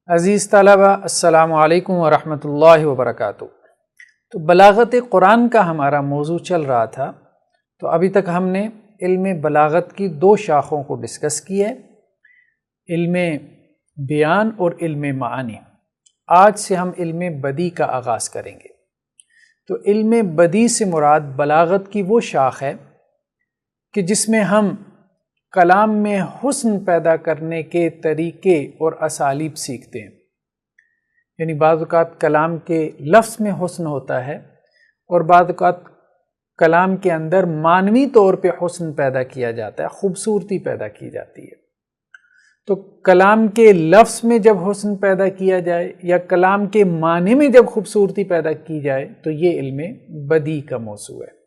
عزیز طلبہ السلام علیکم ورحمۃ اللہ وبرکاتہ۔ تو بلاغت قرآن کا ہمارا موضوع چل رہا تھا، تو ابھی تک ہم نے علم بلاغت کی دو شاخوں کو ڈسکس کی ہے، علم بیان اور علم معانی۔ آج سے ہم علم بدیع کا آغاز کریں گے۔ تو علم بدیع سے مراد بلاغت کی وہ شاخ ہے کہ جس میں ہم کلام میں حسن پیدا کرنے کے طریقے اور اسالیب سیکھتے ہیں۔ یعنی بعض اوقات کلام کے لفظ میں حسن ہوتا ہے اور بعض اوقات کلام کے اندر معنوی طور پہ حسن پیدا کیا جاتا ہے، خوبصورتی پیدا کی جاتی ہے۔ تو کلام کے لفظ میں جب حسن پیدا کیا جائے یا کلام کے معنی میں جب خوبصورتی پیدا کی جائے تو یہ علم بدیع کا موضوع ہے۔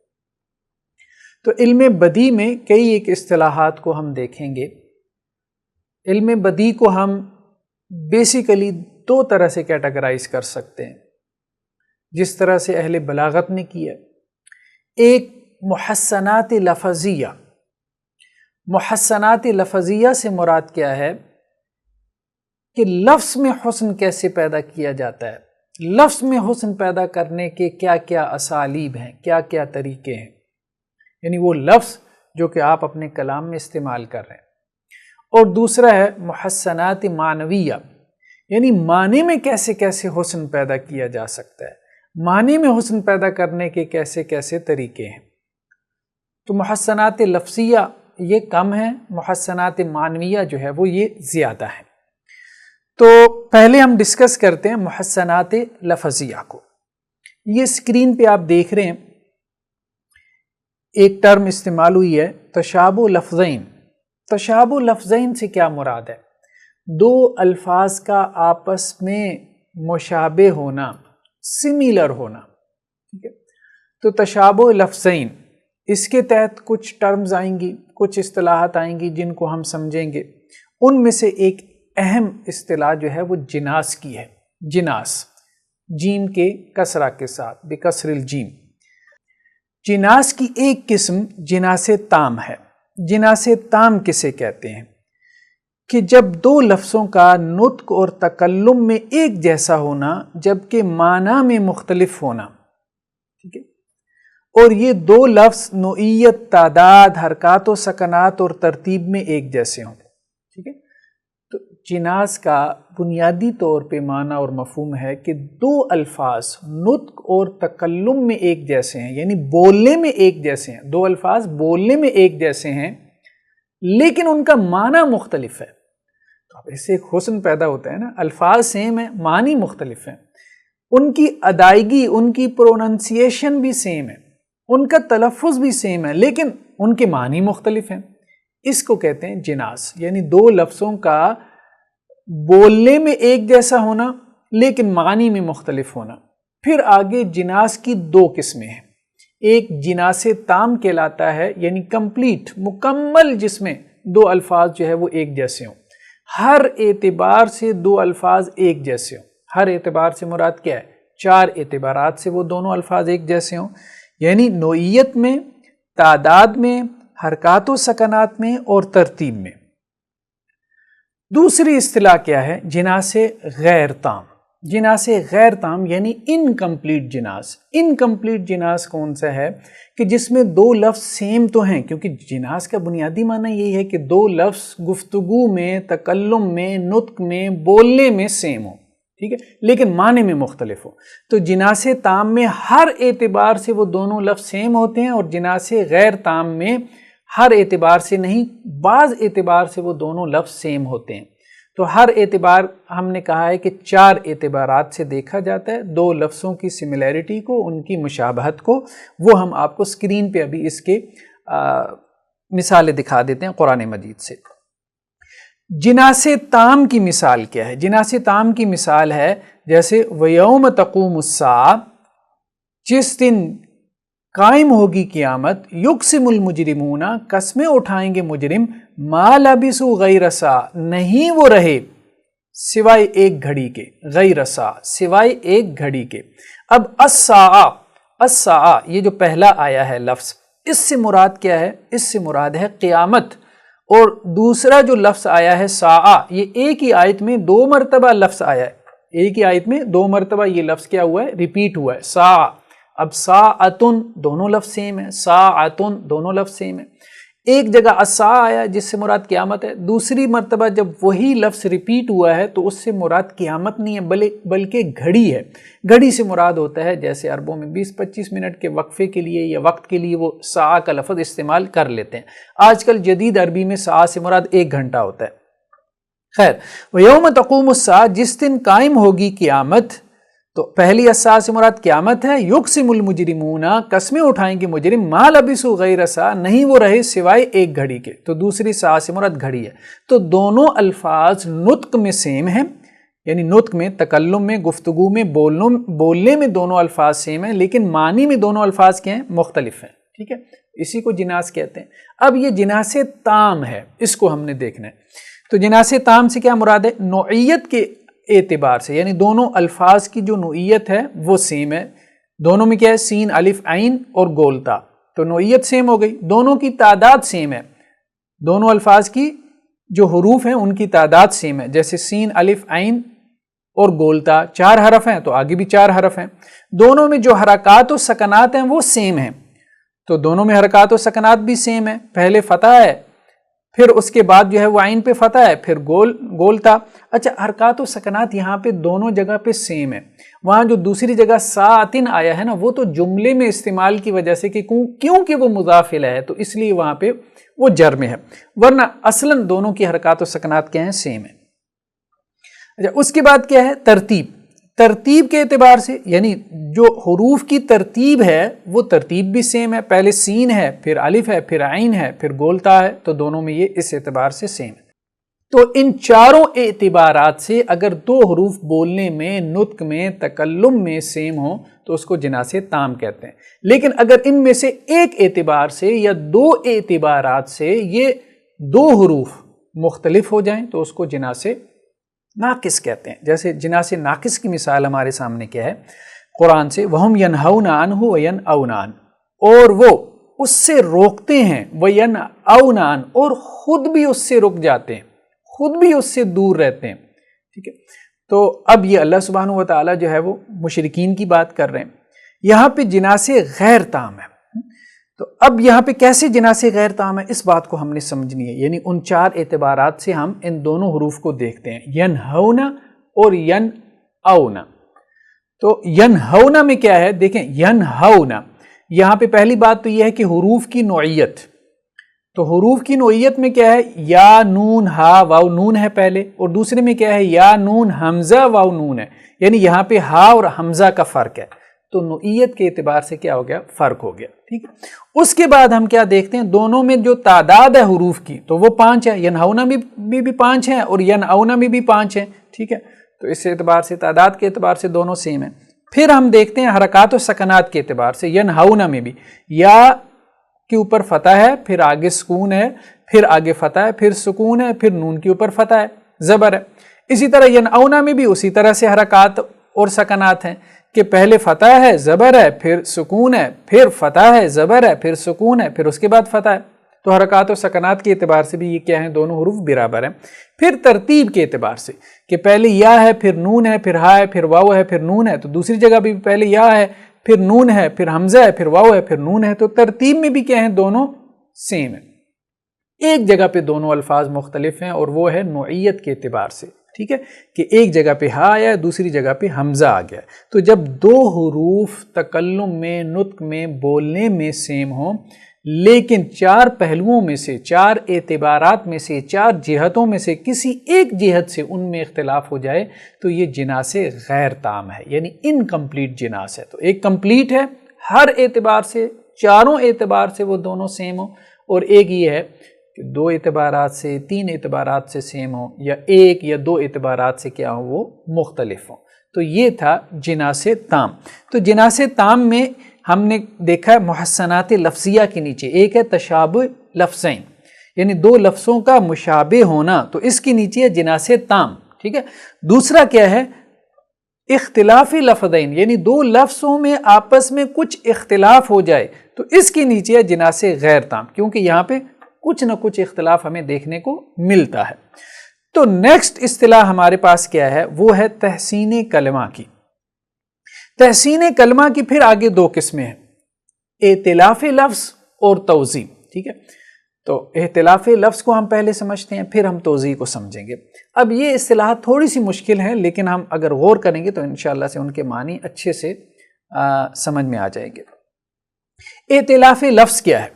تو علم بدیع میں کئی ایک اصطلاحات کو ہم دیکھیں گے۔ علم بدیع کو ہم بیسیکلی دو طرح سے کیٹیگرائز کر سکتے ہیں، جس طرح سے اہل بلاغت نے کیا۔ ایک محسنات لفظیہ۔ محسنات لفظیہ سے مراد کیا ہے کہ لفظ میں حسن کیسے پیدا کیا جاتا ہے، لفظ میں حسن پیدا کرنے کے کیا کیا اسالیب ہیں، کیا کیا طریقے ہیں، یعنی وہ لفظ جو کہ آپ اپنے کلام میں استعمال کر رہے ہیں۔ اور دوسرا ہے محسنات معنویہ، یعنی معنی میں کیسے کیسے حسن پیدا کیا جا سکتا ہے، معنی میں حسن پیدا کرنے کے کیسے کیسے طریقے ہیں۔ تو محسنات لفظیہ یہ کم ہے، محسنات معنویہ جو ہے وہ یہ زیادہ ہے۔ تو پہلے ہم ڈسکس کرتے ہیں محسنات لفظیہ کو۔ یہ اسکرین پہ آپ دیکھ رہے ہیں ایک ٹرم استعمال ہوئی ہے تشابہ لفظین۔ تشابہ لفظین سے کیا مراد ہے؟ دو الفاظ کا آپس میں مشابہ ہونا، سملر ہونا، ٹھیک ہے؟ تو تشابہ لفظین، اس کے تحت کچھ ٹرمز آئیں گی، کچھ اصطلاحات آئیں گی جن کو ہم سمجھیں گے۔ ان میں سے ایک اہم اصطلاح جو ہے وہ جناس کی ہے۔ جناس، جیم کے کسرہ کے ساتھ، بکسر الجیم۔ جناس کی ایک قسم جناس تام ہے۔ جناس تام کسے کہتے ہیں؟ کہ جب دو لفظوں کا نطق اور تکلم میں ایک جیسا ہونا جبکہ معنی میں مختلف ہونا، ٹھیک ہے؟ اور یہ دو لفظ نوعیت، تعداد، حرکات و سکنات اور ترتیب میں ایک جیسے ہوں، ٹھیک ہے؟ تو جناس کا بنیادی طور پہ معنی اور مفہوم ہے کہ دو الفاظ نطق اور تکلم میں ایک جیسے ہیں، یعنی بولنے میں ایک جیسے ہیں، دو الفاظ بولنے میں ایک جیسے ہیں لیکن ان کا معنی مختلف ہے۔ تو اب اس سے ایک حسن پیدا ہوتا ہے نا، الفاظ سیم ہیں، معنی مختلف ہیں، ان کی ادائیگی، ان کی پروننسیشن بھی سیم ہے، ان کا تلفظ بھی سیم ہے لیکن ان کے معنی مختلف ہیں۔ اس کو کہتے ہیں جناس، یعنی دو لفظوں کا بولنے میں ایک جیسا ہونا لیکن معنی میں مختلف ہونا۔ پھر آگے جناس کی دو قسمیں ہیں۔ ایک جناس تام کہلاتا ہے، یعنی کمپلیٹ، مکمل، جس میں دو الفاظ جو ہے وہ ایک جیسے ہوں، ہر اعتبار سے دو الفاظ ایک جیسے ہوں۔ ہر اعتبار سے مراد کیا ہے؟ چار اعتبارات سے وہ دونوں الفاظ ایک جیسے ہوں، یعنی نوعیت میں، تعداد میں، حرکات و سکنات میں اور ترتیب میں۔ دوسری اصطلاح کیا ہے؟ جناس غیر تام۔ جناس غیر تام یعنی انکمپلیٹ جناس۔ انکمپلیٹ جناس کون سا ہے؟ کہ جس میں دو لفظ سیم تو ہیں، کیونکہ جناس کا بنیادی معنی یہی ہے کہ دو لفظ گفتگو میں، تکلم میں، نطق میں، بولنے میں سیم ہوں، ٹھیک ہے، لیکن معنی میں مختلف ہو۔ تو جناس تام میں ہر اعتبار سے وہ دونوں لفظ سیم ہوتے ہیں، اور جناس غیر تام میں ہر اعتبار سے نہیں، بعض اعتبار سے وہ دونوں لفظ سیم ہوتے ہیں۔ تو ہر اعتبار ہم نے کہا ہے کہ چار اعتبارات سے دیکھا جاتا ہے دو لفظوں کی سملیرٹی کو، ان کی مشابہت کو۔ وہ ہم آپ کو اسکرین پہ ابھی اس کے مثالیں دکھا دیتے ہیں قرآن مجید سے۔ جناس تام کی مثال کیا ہے؟ جناس تام کی مثال ہے جیسے وَيَوْمَ تَقُومُ السَّاعَةُ، جس دن قائم ہوگی قیامت، یقسم المجرمون، قسمیں اٹھائیں گے مجرم، ما لبثوا غیر ساعۃ، نہیں وہ رہے سوائے ایک گھڑی کے، غیر ساعۃ، سوائے ایک گھڑی کے۔ اب الساعہ، الساعہ یہ جو پہلا آیا ہے لفظ، اس سے مراد کیا ہے؟ اس سے مراد ہے قیامت، اور دوسرا جو لفظ آیا ہے ساعہ، یہ ایک ہی آیت میں 2 مرتبہ لفظ آیا ہے، ایک ہی آیت میں 2 مرتبہ یہ لفظ کیا ہوا ہے، ریپیٹ ہوا ہے، ساعہ۔ اب ساعتن دونوں لفظ سیم ہیں، ساعتن دونوں لفظ سیم ہیں۔ ایک جگہ الساعہ آیا جس سے مراد قیامت ہے، دوسری مرتبہ جب وہی لفظ ریپیٹ ہوا ہے تو اس سے مراد قیامت نہیں ہے بلکہ گھڑی ہے۔ گھڑی سے مراد ہوتا ہے جیسے عربوں میں 20-25 منٹ کے وقفے کے لیے یا وقت کے لیے وہ ساعہ کا لفظ استعمال کر لیتے ہیں۔ آج کل جدید عربی میں ساعہ سے مراد 1 گھنٹہ ہوتا ہے۔ خیر، وَيَوْمَ تَقُومُ السَّاعَةُ، جس دن قائم ہوگی قیامت، تو پہلی الساعہ سے مراد قیامت ہے۔ یقسم المجرمون، قسمیں اٹھائیں گے مجرم، ما لبثوا غیر ساعہ، نہیں وہ رہے سوائے 1 گھڑی کے، تو دوسری ساعہ سے مراد گھڑی ہے۔ تو دونوں الفاظ نطق میں سیم ہیں، یعنی نطق میں، تکلم میں، گفتگو میں، بولنے میں دونوں الفاظ سیم ہیں، لیکن معنی میں دونوں الفاظ کیا ہیں؟ مختلف ہیں، ٹھیک ہے؟ اسی کو جناس کہتے ہیں۔ اب یہ جناس تام ہے، اس کو ہم نے دیکھنا ہے۔ تو جناس تام سے کیا مراد ہے؟ نوعیت کے اعتبار سے، یعنی دونوں الفاظ کی جو نوعیت ہے وہ سیم ہے۔ دونوں میں کیا ہے؟ سین الف عین اور گولتا، تو نوعیت سیم ہو گئی۔ دونوں کی تعداد سیم ہے، دونوں الفاظ کی جو حروف ہیں ان کی تعداد سیم ہے، جیسے سین الف عین اور گولتا 4 حرف ہیں تو آگے بھی 4 حرف ہیں۔ دونوں میں جو حرکات و سکنات ہیں وہ سیم ہیں، تو دونوں میں حرکات و سکنات بھی سیم ہیں، پہلے فتح ہے پھر اس کے بعد جو ہے وہ عین پہ فتح ہے پھر گولتا۔ اچھا، حرکات و سکنات یہاں پہ دونوں جگہ پہ سیم ہے۔ وہاں جو دوسری جگہ ساعتن آیا ہے نا، وہ تو جملے میں استعمال کی وجہ سے کہ کیونکہ وہ مضاف الیہ ہے تو اس لیے وہاں پہ وہ جر میں ہے، ورنہ اصلاً دونوں کی حرکات و سکنات کیا ہیں؟ سیم ہے۔ اچھا، اس کے بعد کیا ہے؟ ترتیب۔ ترتیب کے اعتبار سے، یعنی جو حروف کی ترتیب ہے وہ ترتیب بھی سیم ہے، پہلے سین ہے پھر الف ہے پھر عین ہے پھر گولتا ہے، تو دونوں میں یہ اس اعتبار سے سیم ہے۔ تو ان چاروں اعتبارات سے اگر 2 حروف بولنے میں، نطق میں، تکلم میں سیم ہوں تو اس کو جناس تام کہتے ہیں۔ لیکن اگر ان میں سے ایک اعتبار سے یا 2 اعتبارات سے یہ 2 حروف مختلف ہو جائیں تو اس کو جناس ناقص کہتے ہیں۔ جیسے جناس ناقص کی مثال ہمارے سامنے کیا ہے قرآن سے، وَهُمْ يَنْهَوْنَ عَنْهُ وَيَنْأَوْنَ عَنْهُ، اور وہ اس سے روکتے ہیں، وَيَنْأَوْنَ عَنْهُ، اور خود بھی اس سے رک جاتے ہیں، خود بھی اس سے دور رہتے ہیں، ٹھیک ہے؟ تو اب یہ اللہ سبحانہ وتعالیٰ جو ہے وہ مشرکین کی بات کر رہے ہیں، یہاں پہ جناس غیر تام ہے۔ تو اب یہاں پہ کیسے جناس غیر تام ہے، اس بات کو ہم نے سمجھنی ہے، یعنی ان 4 اعتبارات سے ہم ان دونوں حروف کو دیکھتے ہیں، ینہونا اور ینأونا۔ تو ینہونا میں کیا ہے؟ دیکھیں، ینہونا یہاں پہ پہلی بات تو یہ ہے کہ حروف کی نوعیت، تو حروف کی نوعیت میں کیا ہے؟ یا نون ہا واو نون ہے پہلے، اور دوسرے میں کیا ہے؟ یا نون حمزہ واو نون ہے، یعنی یہاں پہ ہا اور حمزہ کا فرق ہے، تو نوعیت کے اعتبار سے کیا ہو گیا؟ فرق ہو گیا، ٹھیک ہے؟ اس کے بعد ہم کیا دیکھتے ہیں؟ دونوں میں جو تعداد ہے حروف کی تو وہ 5 ہے، ینہونا میں بھی 5 ہیں اور ینأونا میں بھی 5 ہیں، ٹھیک ہے؟ تو اس اعتبار سے تعداد کے اعتبار سے دونوں سیم ہیں۔ پھر ہم دیکھتے ہیں حرکات و سکنات کے اعتبار سے، ینہونا میں بھی یا کے اوپر فتح ہے پھر آگے سکون ہے پھر آگے فتح ہے پھر سکون ہے پھر نون کے اوپر فتح ہے، زبر ہے۔ اسی طرح ینأونا میں بھی اسی طرح سے حرکات اور سکنات ہیں کہ پہلے فتح ہے زبر ہے پھر سکون ہے پھر فتح ہے زبر ہے پھر سکون ہے پھر اس کے بعد فتح ہے، تو حرکات و سکنات کے اعتبار سے بھی یہ کیا ہیں؟ دونوں حروف برابر ہیں۔ پھر ترتیب کے اعتبار سے کہ پہلے یا ہے پھر نون ہے پھر ہا ہے پھر واو ہے پھر نون ہے، تو دوسری جگہ بھی پہلے یا ہے پھر نون ہے پھر حمزہ ہے پھر واو ہے پھر نون ہے، تو ترتیب میں بھی کیا ہیں؟ دونوں سیم ہیں۔ ایک جگہ پہ دونوں الفاظ مختلف ہیں اور وہ ہے نوعیت کے اعتبار سے، ٹھیک ہے؟ کہ ایک جگہ پہ ہا آیا ہے دوسری جگہ پہ حمزہ آ گیا، تو جب 2 حروف تکلم میں، نطق میں، بولنے میں سیم ہوں لیکن 4 پہلوؤں میں سے، 4 اعتبارات میں سے، 4 جہتوں میں سے کسی ایک جہت سے ان میں اختلاف ہو جائے تو یہ جناس غیر تام ہے، یعنی انکمپلیٹ جناس ہے۔ تو ایک کمپلیٹ ہے ہر اعتبار سے، چاروں اعتبار سے وہ دونوں سیم ہوں، اور ایک یہ ہے کہ 2 اعتبارات سے، 3 اعتبارات سے سیم ہوں، یا 1 یا 2 اعتبارات سے کیا ہوں؟ وہ مختلف ہوں۔ تو یہ تھا جناس تام۔ تو جناس تام میں ہم نے دیکھا محسنات لفظیہ کے نیچے ایک ہے تشابہ لفظین، یعنی 2 لفظوں کا مشابہ ہونا، تو اس کے نیچے ہے جناس تام، ٹھیک ہے؟ دوسرا کیا ہے؟ اختلاف لفظین، یعنی 2 لفظوں میں آپس میں کچھ اختلاف ہو جائے تو اس کے نیچے ہے جناس غیر تام، کیونکہ یہاں پہ کچھ نہ کچھ اختلاف ہمیں دیکھنے کو ملتا ہے۔ تو نیکسٹ اصطلاح ہمارے پاس کیا ہے، وہ ہے تحسین کلمہ کی۔ تحسین کلمہ کی پھر آگے دو قسمیں ہیں، ائتلاف لفظ اور توضیح، ٹھیک ہے۔ تو ائتلاف لفظ کو ہم پہلے سمجھتے ہیں، پھر ہم توضیح کو سمجھیں گے۔ اب یہ اصطلاحات تھوڑی سی مشکل ہیں، لیکن ہم اگر غور کریں گے تو انشاءاللہ سے ان کے معنی اچھے سے سمجھ میں آ جائیں گے۔ ائتلاف لفظ کیا ہے؟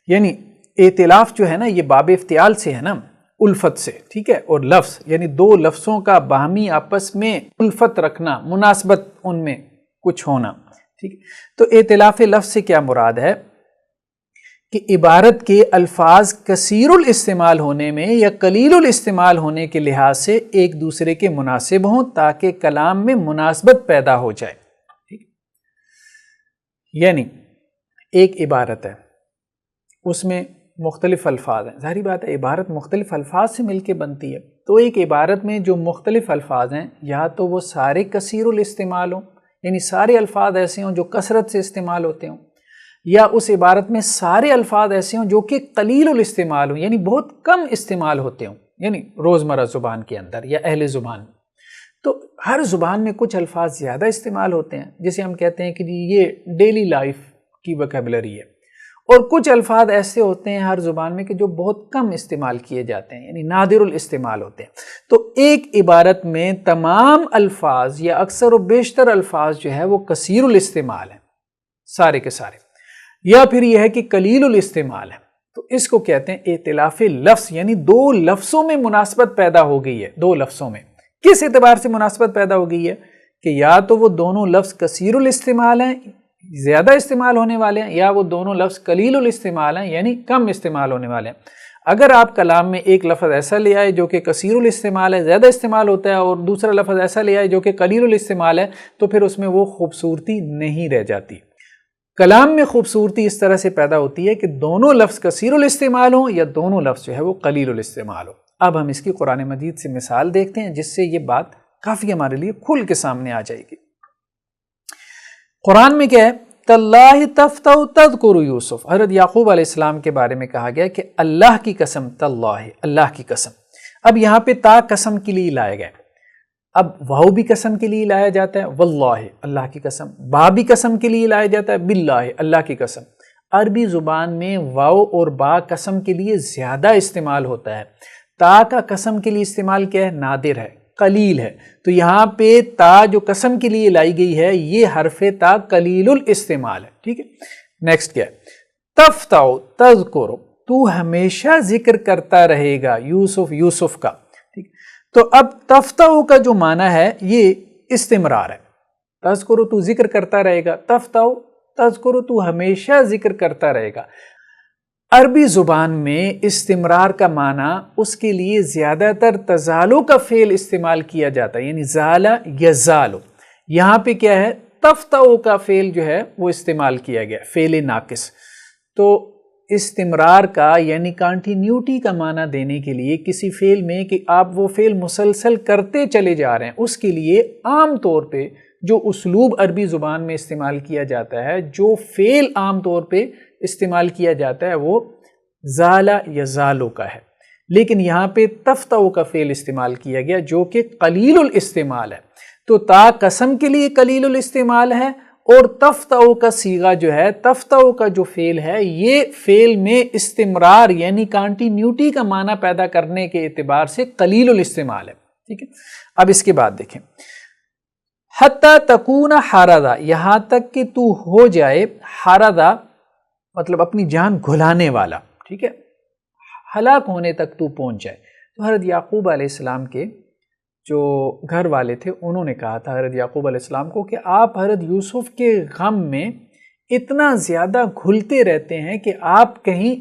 یعنی ائتلاف جو ہے نا، یہ باب افتعال سے ہے نا، الفت سے، ٹھیک ہے، اور لفظ یعنی دو لفظوں کا باہمی آپس میں الفت رکھنا، مناسبت ان میں کچھ ہونا، ٹھیک ہے۔ تو ائتلاف لفظ سے کیا مراد ہے کہ عبارت کے الفاظ کثیر الاستعمال ہونے میں یا قلیل الاستعمال ہونے کے لحاظ سے ایک دوسرے کے مناسب ہوں تاکہ کلام میں مناسبت پیدا ہو جائے، ٹھیک۔ یعنی ایک عبارت ہے، اس میں مختلف الفاظ ہیں، ظاہری بات ہے عبارت مختلف الفاظ سے مل کے بنتی ہے، تو ایک عبارت میں جو مختلف الفاظ ہیں یا تو وہ سارے کثیر الاستعمال ہوں، یعنی سارے الفاظ ایسے ہوں جو کثرت سے استعمال ہوتے ہوں، یا اس عبارت میں سارے الفاظ ایسے ہوں جو کہ قلیل الاستعمال ہوں، یعنی بہت کم استعمال ہوتے ہوں، یعنی روزمرہ زبان کے اندر یا اہل زبان۔ تو ہر زبان میں کچھ الفاظ زیادہ استعمال ہوتے ہیں، جسے ہم کہتے ہیں کہ یہ ڈیلی لائف کی ویکیبلری ہے، اور کچھ الفاظ ایسے ہوتے ہیں ہر زبان میں کہ جو بہت کم استعمال کیے جاتے ہیں، یعنی نادر الاستعمال ہوتے ہیں۔ تو ایک عبارت میں تمام الفاظ یا اکثر و بیشتر الفاظ جو ہے وہ کثیر الاستعمال ہیں، سارے کے سارے، یا پھر یہ ہے کہ قلیل الاستعمال ہے، تو اس کو کہتے ہیں ائتلاف لفظ، یعنی دو لفظوں میں مناسبت پیدا ہو گئی ہے۔ دو لفظوں میں کس اعتبار سے مناسبت پیدا ہو گئی ہے کہ یا تو وہ دونوں لفظ کثیر الاستعمال ہیں، زیادہ استعمال ہونے والے ہیں، یا وہ دونوں لفظ قلیل الاستعمال ہیں، یعنی کم استعمال ہونے والے ہیں۔ اگر آپ کلام میں ایک لفظ ایسا لے آئے جو کہ کثیر الاستعمال ہے، زیادہ استعمال ہوتا ہے، اور دوسرا لفظ ایسا لے آئے جو کہ قلیل الاستعمال ہے، تو پھر اس میں وہ خوبصورتی نہیں رہ جاتی۔ کلام میں خوبصورتی اس طرح سے پیدا ہوتی ہے کہ دونوں لفظ کثیر الاستعمال ہوں یا دونوں لفظ جو ہے وہ قلیل الاستعمال ہو۔ اب ہم اس کی قرآن مجید سے مثال دیکھتے ہیں جس سے یہ بات کافی ہمارے لیے کھل کے سامنے آ جائے گی۔ قرآن میں کیا ہے؟ تاللہ تفتؤ تذکر یوسف، حضرت یعقوب علیہ السلام کے بارے میں کہا گیا کہ اللہ کی قسم، تاللہ، اللہ کی قسم۔ اب یہاں پہ تا قسم کے لیے لایا گیا، اب واو بھی قسم کے لیے لایا جاتا ہے، واللہ، اللہ کی قسم، با بھی قسم کے لیے لایا جاتا ہے، باللہ، اللہ کی قسم۔ عربی زبان میں واو اور با قسم کے لیے زیادہ استعمال ہوتا ہے، تا کا قسم کے لیے استعمال کیا ہے؟ نادر ہے، قلیل ہے۔ تو یہاں پہ تا جو قسم کے لیے لائی گئی ہے، یہ حرف تا قلیل الاستعمال ہے، ٹھیک ہے۔ نیکسٹ کیا ہے؟ تفتؤ تذکر، تو ہمیشہ ذکر کرتا رہے گا، یوسف، یوسف کا، ٹھیک۔ تو اب تفتؤ کا جو معنی ہے یہ استمرار ہے، تذکر تو ذکر کرتا رہے گا، تفتؤ تذکر تو ہمیشہ ذکر کرتا رہے گا۔ عربی زبان میں استمرار کا معنی اس کے لیے زیادہ تر تزالو کا فعل استعمال کیا جاتا ہے، یعنی زال یزالو۔ یہاں پہ کیا ہے؟ تفتؤ کا فعل جو ہے وہ استعمال کیا گیا، فعل ناقص۔ تو استمرار کا یعنی کانٹینیوٹی کا معنی دینے کے لیے کسی فعل میں کہ آپ وہ فعل مسلسل کرتے چلے جا رہے ہیں، اس کے لیے عام طور پہ جو اسلوب عربی زبان میں استعمال کیا جاتا ہے، جو فعل عام طور پہ استعمال کیا جاتا ہے وہ زال یزالو کا ہے، لیکن یہاں پہ تفتؤ کا فعل استعمال کیا گیا جو کہ قلیل الاستعمال ہے۔ تو تا قسم کے لیے قلیل الاستعمال ہے، اور تفتؤ کا صیغہ جو ہے، تفتؤ کا جو فعل ہے، یہ فعل میں استمرار یعنی کانٹینیوٹی کا معنی پیدا کرنے کے اعتبار سے قلیل الاستعمال ہے، ٹھیک ہے۔ اب اس کے بعد دیکھیں، حتی تکون حارضا، یہاں تک کہ تو ہو جائے، حارضا مطلب اپنی جان گھلانے والا، ٹھیک ہے، ہلاک ہونے تک تو پہنچ جائے۔ تو حضرت یعقوب علیہ السلام کے جو گھر والے تھے انہوں نے کہا تھا حضرت یعقوب علیہ السلام کو کہ آپ حضرت یوسف کے غم میں اتنا زیادہ گھلتے رہتے ہیں کہ آپ کہیں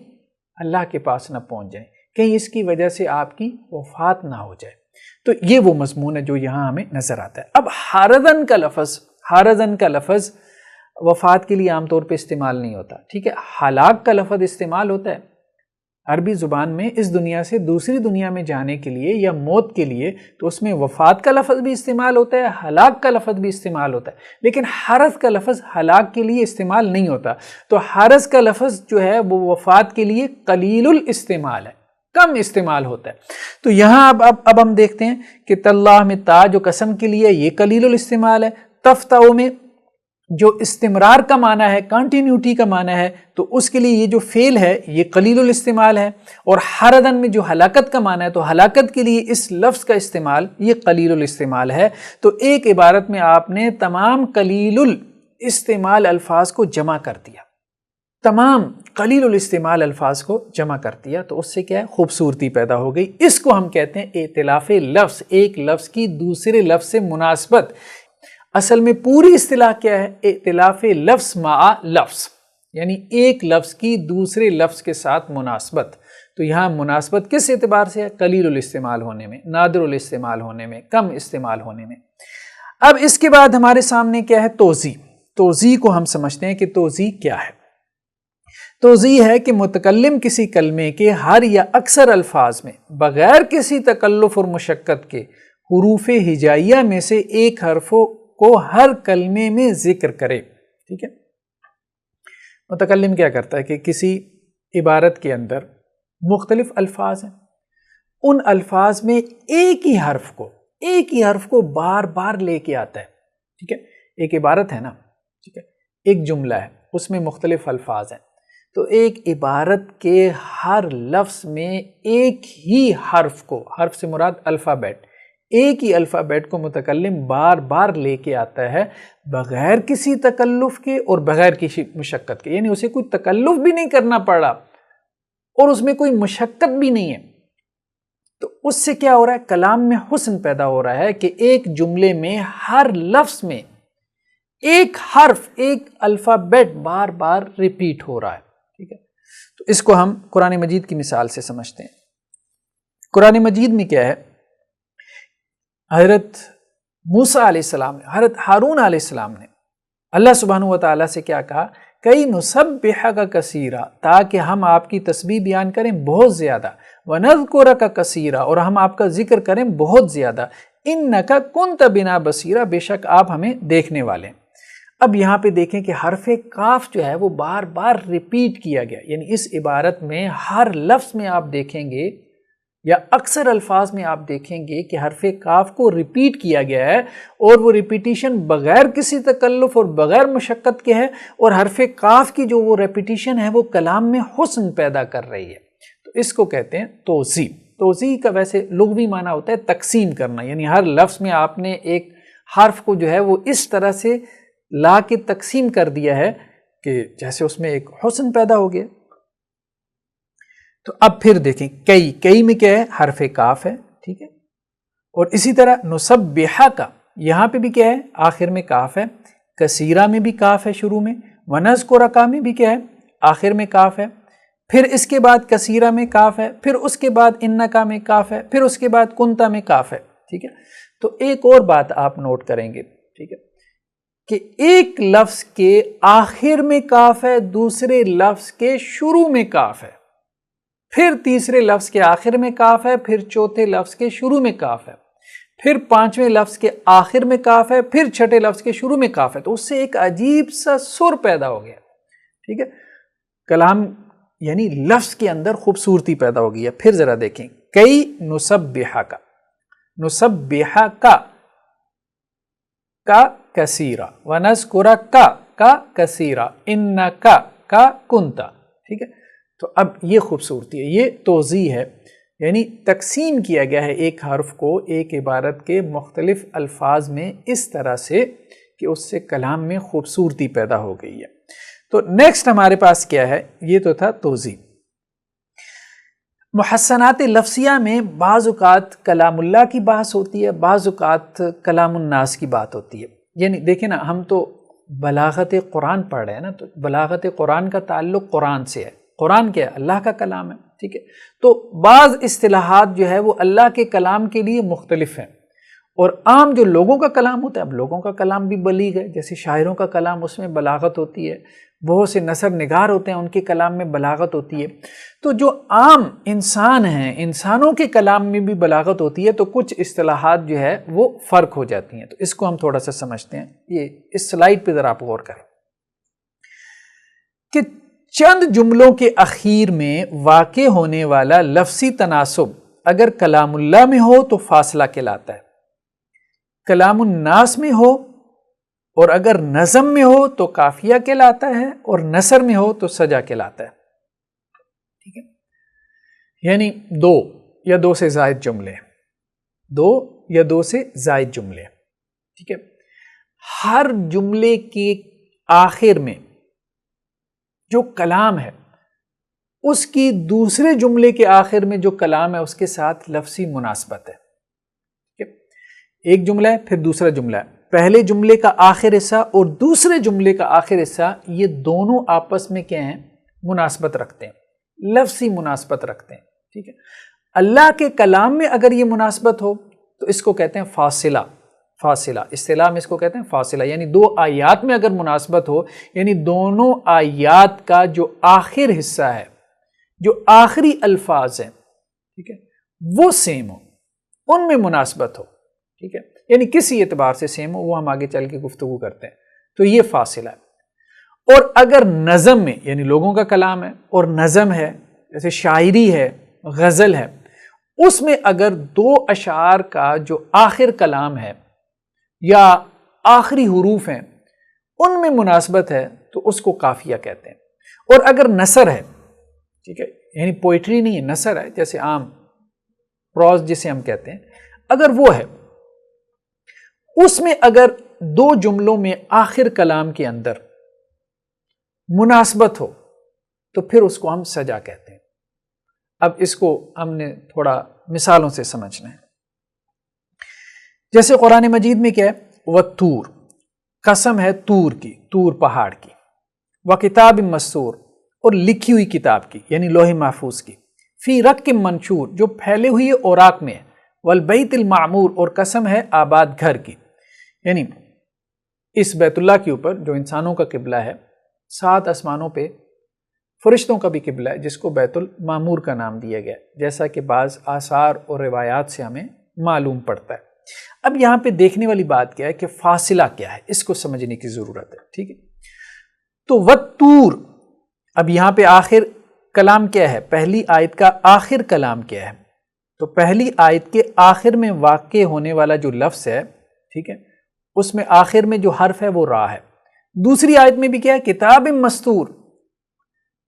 اللہ کے پاس نہ پہنچ جائیں، کہیں اس کی وجہ سے آپ کی وفات نہ ہو جائے۔ تو یہ وہ مضمون ہے جو یہاں ہمیں نظر آتا ہے۔ اب حارضن کا لفظ وفات کے لیے عام طور پہ استعمال نہیں ہوتا، ٹھیک ہے، ہلاک کا لفظ استعمال ہوتا ہے عربی زبان میں اس دنیا سے دوسری دنیا میں جانے کے لیے یا موت کے لیے تو اس میں وفات کا لفظ بھی استعمال ہوتا ہے، ہلاک کا لفظ بھی استعمال ہوتا ہے، لیکن حرث کا لفظ ہلاک کے لیے استعمال نہیں ہوتا۔ تو حرث کا لفظ جو ہے وہ وفات کے لیے قلیل الاستعمال ہے، کم استعمال ہوتا ہے۔ تو یہاں اب ہم دیکھتے ہیں کہ تاللہ میں تا جو قسم کے لیے یہ قلیل الاستعمال ہے، تفتع میں جو استمرار کا معنی ہے، کنٹینیوٹی کا معنی ہے، تو اس کے لیے یہ جو فعل ہے یہ قلیل الاستعمال ہے، اور حردن میں جو ہلاکت کا معنی ہے تو ہلاکت کے لیے اس لفظ کا استعمال یہ قلیل الاستعمال ہے۔ تو ایک عبارت میں آپ نے تمام قلیل الاستعمال الفاظ کو جمع کر دیا، تمام قلیل الاستعمال الفاظ کو جمع کر دیا، تو اس سے کیا ہے خوبصورتی پیدا ہو گئی۔ اس کو ہم کہتے ہیں ائتلاف لفظ، ایک لفظ کی دوسرے لفظ سے مناسبت۔ اصل میں پوری اصطلاح کیا ہے؟ ائتلاف لفظ مع لفظ، یعنی ایک لفظ کی دوسرے لفظ کے ساتھ مناسبت۔ تو یہاں مناسبت کس اعتبار سے ہے؟ قلیل الاستعمال ہونے میں، نادر الاستعمال ہونے میں، کم استعمال ہونے میں۔ اب اس کے بعد ہمارے سامنے کیا ہے؟ توضیح۔ توضیح کو ہم سمجھتے ہیں کہ توضیح کیا ہے۔ توضیح ہے کہ متکلم کسی کلمے کے ہر یا اکثر الفاظ میں بغیر کسی تکلف اور مشقت کے حروف ہجائیہ میں سے ایک حرفوں کو ہر کلمے میں ذکر کرے۔ ٹھیک ہے، متکلم کیا کرتا ہے کہ کسی عبارت کے اندر مختلف الفاظ ہیں، ان الفاظ میں ایک ہی حرف کو بار بار لے کے آتا ہے۔ ٹھیک ہے، ایک عبارت ہے نا، ٹھیک ہے، ایک جملہ ہے، اس میں مختلف الفاظ ہیں، تو ایک عبارت کے ہر لفظ میں ایک ہی حرف کو، حرف سے مراد الفابیٹ، ایک ہی الفابیٹ کو متکلم بار بار لے کے آتا ہے بغیر کسی تکلف کے اور بغیر کسی مشقت کے، یعنی اسے کوئی تکلف بھی نہیں کرنا پڑا اور اس میں کوئی مشقت بھی نہیں ہے۔ تو اس سے کیا ہو رہا ہے؟ کلام میں حسن پیدا ہو رہا ہے کہ ایک جملے میں ہر لفظ میں ایک حرف، ایک الفابیٹ بار بار ریپیٹ ہو رہا ہے۔ ٹھیک ہے، تو اس کو ہم قرآن مجید کی مثال سے سمجھتے ہیں۔ قرآن مجید میں کیا ہے؟ حضرت موسیٰ علیہ السلام نے، حضرت ہارون علیہ السلام نے اللہ سبحانہ و تعالیٰ سے کیا کہا؟ کئی نسبحک کثیرا، تاکہ ہم آپ کی تسبیح بیان کریں بہت زیادہ، ونذکرک کثیرا، اور ہم آپ کا ذکر کریں بہت زیادہ، انک کنت بنا بصیرا، بے شک آپ ہمیں دیکھنے والے ہیں۔ اب یہاں پہ دیکھیں کہ حرف کاف جو ہے وہ بار بار ریپیٹ کیا گیا، یعنی اس عبارت میں ہر لفظ میں آپ دیکھیں گے یا اکثر الفاظ میں آپ دیکھیں گے کہ حرف کاف کو ریپیٹ کیا گیا ہے، اور وہ ریپیٹیشن بغیر کسی تکلف اور بغیر مشقت کے ہے، اور حرف کاف کی جو وہ ریپیٹیشن ہے وہ کلام میں حسن پیدا کر رہی ہے۔ تو اس کو کہتے ہیں توضیح۔ توضیح کا ویسے لغوی معنی ہوتا ہے تقسیم کرنا، یعنی ہر لفظ میں آپ نے ایک حرف کو جو ہے وہ اس طرح سے لا کے تقسیم کر دیا ہے کہ جیسے اس میں ایک حسن پیدا ہو گیا۔ تو اب پھر دیکھیں کئی میں کیا ہے؟ حرف کاف ہے، ٹھیک ہے، اور اسی طرح نسبحہ کا یہاں پہ بھی کیا ہے؟ آخر میں کاف ہے، کثیرہ میں بھی کاف ہے شروع میں، ونذکرک میں بھی کیا ہے؟ آخر میں کاف ہے، پھر اس کے بعد کثیرہ میں کاف ہے، پھر اس کے بعد انکا میں کاف ہے، پھر اس کے بعد کنتا میں کاف ہے۔ ٹھیک ہے، تو ایک اور بات آپ نوٹ کریں گے، ٹھیک ہے، کہ ایک لفظ کے آخر میں کاف ہے، دوسرے لفظ کے شروع میں کاف ہے، پھر تیسرے لفظ کے آخر میں کاف ہے، پھر چوتھے لفظ کے شروع میں کاف ہے، پھر پانچویں لفظ کے آخر میں کاف ہے، پھر چھٹے لفظ کے شروع میں کاف ہے۔ تو اس سے ایک عجیب سا سر پیدا ہو گیا، ٹھیک ہے، کلام یعنی لفظ کے اندر خوبصورتی پیدا ہو گئی ہے۔ پھر ذرا دیکھیں، کئی نسبحہ کا کثیرہ، ونذکرک کا کثیرہ، انکا کا کنتا۔ ٹھیک ہے، تو اب یہ خوبصورتی ہے، یہ توضیح ہے، یعنی تقسیم کیا گیا ہے ایک حرف کو ایک عبارت کے مختلف الفاظ میں اس طرح سے کہ اس سے کلام میں خوبصورتی پیدا ہو گئی ہے۔ تو نیکسٹ ہمارے پاس کیا ہے؟ یہ تو تھا توضیح۔ محسنات لفظیہ میں بعض اوقات کلام اللہ کی بحث ہوتی ہے، بعض اوقات کلام الناس کی بات ہوتی ہے۔ یعنی دیکھیں نا، ہم تو بلاغت قرآن پڑھ رہے ہیں نا، تو بلاغت قرآن کا تعلق قرآن سے ہے۔ قرآن کیا ہے؟ اللہ کا کلام ہے، ٹھیک ہے، تو بعض اصطلاحات جو ہے وہ اللہ کے کلام کے لیے مختلف ہیں، اور عام جو لوگوں کا کلام ہوتا ہے، اب لوگوں کا کلام بھی بلیغ ہے، جیسے شاعروں کا کلام، اس میں بلاغت ہوتی ہے، بہت سے نثر نگار ہوتے ہیں ان کے کلام میں بلاغت ہوتی ہے، تو جو عام انسان ہیں انسانوں کے کلام میں بھی بلاغت ہوتی ہے، تو کچھ اصطلاحات جو ہے وہ فرق ہو جاتی ہیں۔ تو اس کو ہم تھوڑا سا سمجھتے ہیں، یہ اس سلائیڈ پہ ذرا آپ غور کریں کہ چند جملوں کے اخیر میں واقع ہونے والا لفظی تناسب اگر کلام اللہ میں ہو تو فاصلہ کہلاتا ہے، کلام الناس میں ہو اور اگر نظم میں ہو تو قافیہ کہلاتا ہے، اور نثر میں ہو تو سجا کہلاتا ہے۔ ٹھیک ہے، یعنی دو یا دو سے زائد جملے، دو یا دو سے زائد جملے، ٹھیک ہے، ہر جملے کے آخر میں جو کلام ہے اس کی دوسرے جملے کے آخر میں جو کلام ہے اس کے ساتھ لفظی مناسبت ہے۔ ایک جملہ ہے پھر دوسرا جملہ ہے، پہلے جملے کا آخر حصہ اور دوسرے جملے کا آخر حصہ، یہ دونوں آپس میں کیا ہیں؟ مناسبت رکھتے ہیں، لفظی مناسبت رکھتے ہیں۔ ٹھیک ہے، اللہ کے کلام میں اگر یہ مناسبت ہو تو اس کو کہتے ہیں فاصلہ، فاصلہ اصطلاح میں اس کو کہتے ہیں فاصلہ، یعنی دو آیات میں اگر مناسبت ہو، یعنی دونوں آیات کا جو آخر حصہ ہے، جو آخری الفاظ ہیں، ٹھیک ہے، وہ سیم ہو، ان میں مناسبت ہو، ٹھیک ہے، یعنی کسی اعتبار سے سیم ہو، وہ ہم آگے چل کے گفتگو کرتے ہیں، تو یہ فاصلہ ہے۔ اور اگر نظم میں، یعنی لوگوں کا کلام ہے اور نظم ہے، جیسے شاعری ہے، غزل ہے، اس میں اگر دو اشعار کا جو آخر کلام ہے یا آخری حروف ہیں ان میں مناسبت ہے تو اس کو قافیہ کہتے ہیں۔ اور اگر نثر ہے، ٹھیک ہے، یعنی پوئٹری نہیں ہے، نثر ہے، جیسے عام پروز جسے ہم کہتے ہیں، اگر وہ ہے، اس میں اگر دو جملوں میں آخر کلام کے اندر مناسبت ہو تو پھر اس کو ہم سجا کہتے ہیں۔ اب اس کو ہم نے تھوڑا مثالوں سے سمجھنا ہے، جیسے قرآن مجید میں کیا ہے؟ وَالطُّورِ، قسم ہے طور کی، طور پہاڑ کی، وَكِتَابٍ مَّسْطُورٍ، اور لکھی ہوئی کتاب کی، یعنی لوح محفوظ کی، فی رق منشور، جو پھیلے ہوئی اوراق میں ہے، والبیت المعمور، اور قسم ہے آباد گھر کی، یعنی اس بیت اللہ کے اوپر جو انسانوں کا قبلہ ہے، 7 آسمانوں پہ فرشتوں کا بھی قبلہ ہے جس کو بیت المعمور کا نام دیا گیا، جیسا کہ بعض آثار اور روایات سے ہمیں معلوم پڑتا ہے۔ اب یہاں پہ دیکھنے والی بات کیا ہے کہ فاصلہ کیا ہے، اس کو سمجھنے کی ضرورت ہے، ٹھیک ہے۔ تو وَالطُّورِ، اب یہاں پہ آخر کلام کیا ہے؟ پہلی آیت کا آخر کلام کیا ہے؟ تو پہلی آیت کے آخر میں واقع ہونے والا جو لفظ ہے، ٹھیک ہے، اس میں آخر میں جو حرف ہے وہ را ہے۔ دوسری آیت میں بھی کیا ہے؟ کتاب مستور،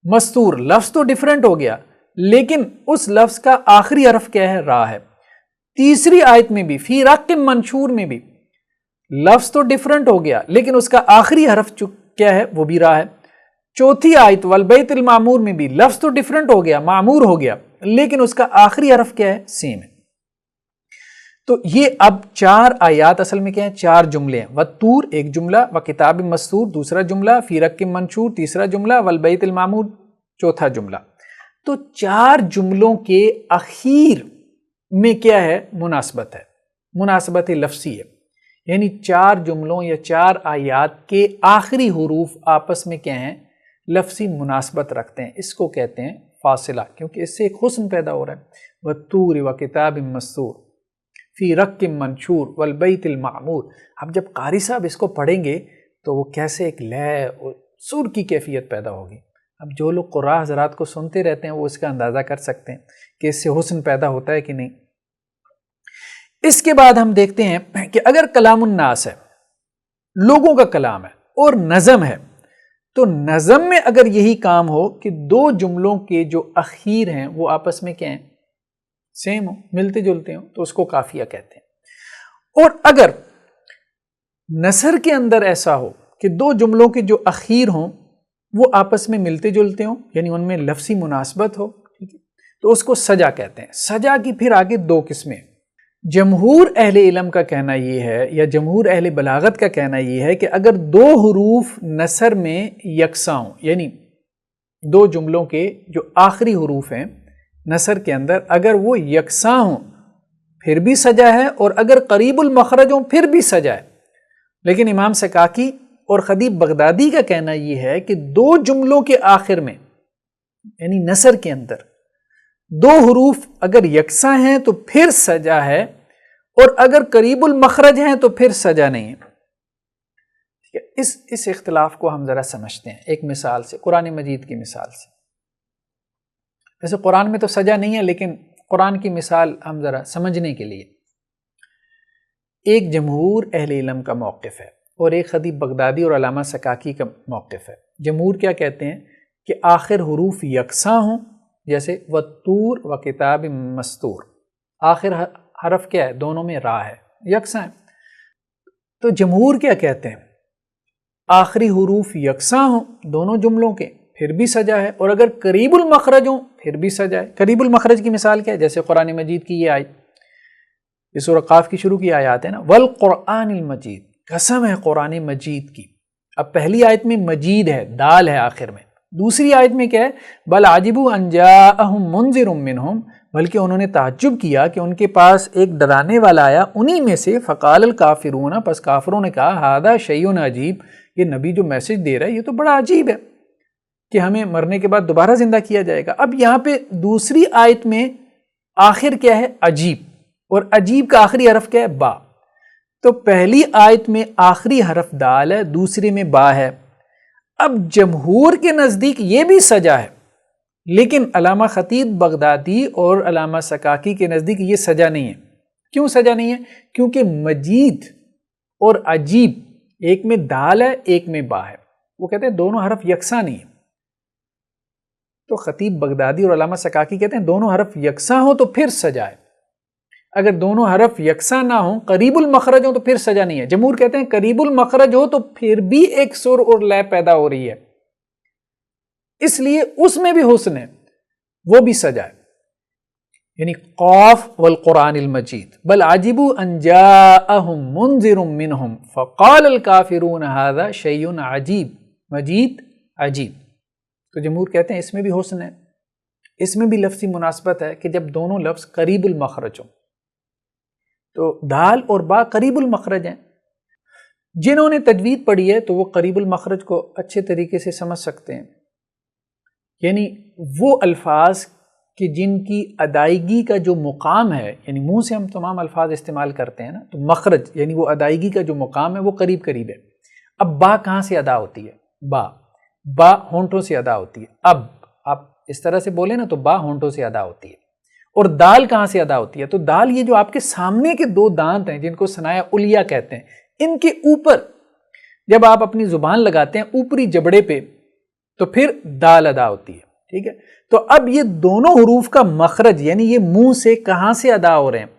مستور لفظ تو ڈیفرنٹ ہو گیا لیکن اس لفظ کا آخری حرف کیا ہے؟ را ہے۔ تیسری آیت میں بھی فی رق منشور میں بھی لفظ تو ڈیفرنٹ ہو گیا لیکن اس کا آخری حرف کیا ہے؟ وہ بھی را ہے۔ چوتھی آیت والبیت المعمور میں بھی لفظ تو ڈیفرنٹ ہو گیا، معمور ہو گیا، لیکن اس کا آخری حرف کیا ہے؟ سیم ہے۔ تو یہ اب 4 آیات اصل میں کیا ہیں؟ 4 جملے ہیں۔ والطور ایک جملہ، وکتاب مسطور دوسرا جملہ، فی رق منشور تیسرا جملہ، والبیت المعمور چوتھا جملہ۔ تو 4 جملوں کے اخیر میں کیا ہے؟ مناسبت ہے، مناسبت لفظی ہے، یعنی 4 جملوں یا 4 آیات کے آخری حروف آپس میں کیا ہیں؟ لفظی مناسبت رکھتے ہیں، اس کو کہتے ہیں فاصلہ، کیونکہ اس سے ایک حسن پیدا ہو رہا ہے۔ والطور وکتاب مسطور فی رق منشور والبیت المعمور۔ اب جب قاری صاحب اس کو پڑھیں گے تو وہ کیسے ایک لے اور سر کی کیفیت پیدا ہوگی۔ اب جو لوگ قراء حضرات کو سنتے رہتے ہیں وہ اس کا اندازہ کر سکتے ہیں کہ اس سے حسن پیدا ہوتا ہے کہ نہیں۔ اس کے بعد ہم دیکھتے ہیں کہ اگر کلام الناس ہے، لوگوں کا کلام ہے، اور نظم ہے، تو نظم میں اگر یہی کام ہو کہ 2 جملوں کے جو اخیر ہیں وہ آپس میں کیا ہیں؟ سیم ہو، ملتے جلتے ہوں، تو اس کو قافیہ کہتے ہیں۔ اور اگر نثر کے اندر ایسا ہو کہ 2 جملوں کے جو اخیر ہوں وہ آپس میں ملتے جلتے ہوں، یعنی ان میں لفظی مناسبت ہو، ٹھیک ہے، تو اس کو سجا کہتے ہیں۔ سجا کی پھر آگے 2 قسمیں۔ جمہور اہل علم کا کہنا یہ ہے، یا جمہور اہل بلاغت کا کہنا یہ ہے کہ اگر 2 حروف نثر میں یکساں ہوں، یعنی 2 جملوں کے جو آخری حروف ہیں نثر کے اندر اگر وہ یکساں ہوں، پھر بھی سجا ہے، اور اگر قریب المخرج ہوں پھر بھی سجا ہے۔ لیکن امام سکاکی اور خطیب بغدادی کا کہنا یہ ہے کہ دو جملوں کے آخر میں یعنی نثر کے اندر دو حروف اگر یکساں ہیں تو پھر سجا ہے، اور اگر قریب المخرج ہیں تو پھر سجا نہیں ہے۔ اس اختلاف کو ہم ذرا سمجھتے ہیں ایک مثال سے، قرآن مجید کی مثال سے۔ ویسے قرآن میں تو سجا نہیں ہے، لیکن قرآن کی مثال ہم ذرا سمجھنے کے لیے، ایک جمہور اہل علم کا موقف ہے اور ایک خطیب بغدادی اور علامہ سکاکی کا موقف ہے۔ جمہور کیا کہتے ہیں کہ آخر حروف یکساں ہوں، جیسے وَالطُّورِ وَکِتَابٍ مَّسْطُورٍ، آخر حرف کیا ہے؟ دونوں میں را ہے، یکساں ہے۔ تو جمہور کیا کہتے ہیں؟ آخری حروف یکساں ہوں دونوں جملوں کے پھر بھی سجا ہے، اور اگر قریب المخرج ہوں پھر بھی سجا ہے۔ قریب المخرج کی مثال کیا ہے؟ جیسے قرآن مجید کی یہ آیت، یہ سورہ قاف کی شروع کی آیات ہے نا، والقرآن المجید، قسم ہے قرآن مجید کی۔ اب پہلی آیت میں مجید ہے، دال ہے آخر میں، دوسری آیت میں کیا ہے؟ بل عجبوا ان جاءہم منذر منہم، بلکہ انہوں نے تعجب کیا کہ ان کے پاس ایک ڈرانے والا آیا انہی میں سے، فقال الکافرون، پس کافروں نے کہا ھذا شیء عجیب، یہ نبی جو میسج دے رہا ہے یہ تو بڑا عجیب ہے کہ ہمیں مرنے کے بعد دوبارہ زندہ کیا جائے گا۔ اب یہاں پہ دوسری آیت میں آخر کیا ہے؟ عجیب، اور عجیب کا آخری حرف کیا ہے؟ با۔ تو پہلی آیت میں آخری حرف دال ہے، دوسری میں با ہے۔ اب جمہور کے نزدیک یہ بھی سجا ہے، لیکن علامہ خطیب بغدادی اور علامہ سکاکی کے نزدیک یہ سجا نہیں ہے۔ کیوں سجا نہیں ہے؟ کیونکہ مجید اور عجیب ایک میں دال ہے ایک میں با ہے، وہ کہتے ہیں دونوں حرف یکساں نہیں ہیں۔ تو خطیب بغدادی اور علامہ سکاکی کہتے ہیں دونوں حرف یکساں ہوں تو پھر سجا ہے، اگر دونوں حرف یکساں نہ ہوں، قریب المخرج ہوں تو پھر سجا نہیں ہے۔ جمہور کہتے ہیں قریب المخرج ہو تو پھر بھی ایک سر اور لے پیدا ہو رہی ہے، اس لیے اس میں بھی حسن ہے، وہ بھی سجا ہے، یعنی قاف والقرآن المجید، بل عجبوا ان جاءہم منذر منہم فقال الکافرون ھذا شیء عجیب، مجید عجیب۔ تو جمہور کہتے ہیں اس میں بھی حسن ہے، اس میں بھی لفظی مناسبت ہے کہ جب دونوں لفظ قریب المخرج ہوں، تو دال اور با قریب المخرج ہیں۔ جنہوں نے تجوید پڑھی ہے تو وہ قریب المخرج کو اچھے طریقے سے سمجھ سکتے ہیں، یعنی وہ الفاظ کہ جن کی ادائیگی کا جو مقام ہے، یعنی منہ سے ہم تمام الفاظ استعمال کرتے ہیں نا، تو مخرج یعنی وہ ادائیگی کا جو مقام ہے وہ قریب قریب ہے۔ اب با کہاں سے ادا ہوتی ہے؟ با ہونٹوں سے ادا ہوتی ہے۔ اب آپ اس طرح سے بولیں نا تو با ہونٹوں سے ادا ہوتی ہے۔ اور دال کہاں سے ادا ہوتی ہے؟ تو دال یہ جو آپ کے سامنے کے دو دانت ہیں جن کو ثنایا علیہ کہتے ہیں، ان کے اوپر جب آپ اپنی زبان لگاتے ہیں اوپری جبڑے پہ تو پھر دال ادا ہوتی ہے، ٹھیک ہے؟ تو اب یہ دونوں حروف کا مخرج یعنی یہ منہ سے کہاں سے ادا ہو رہے ہیں؟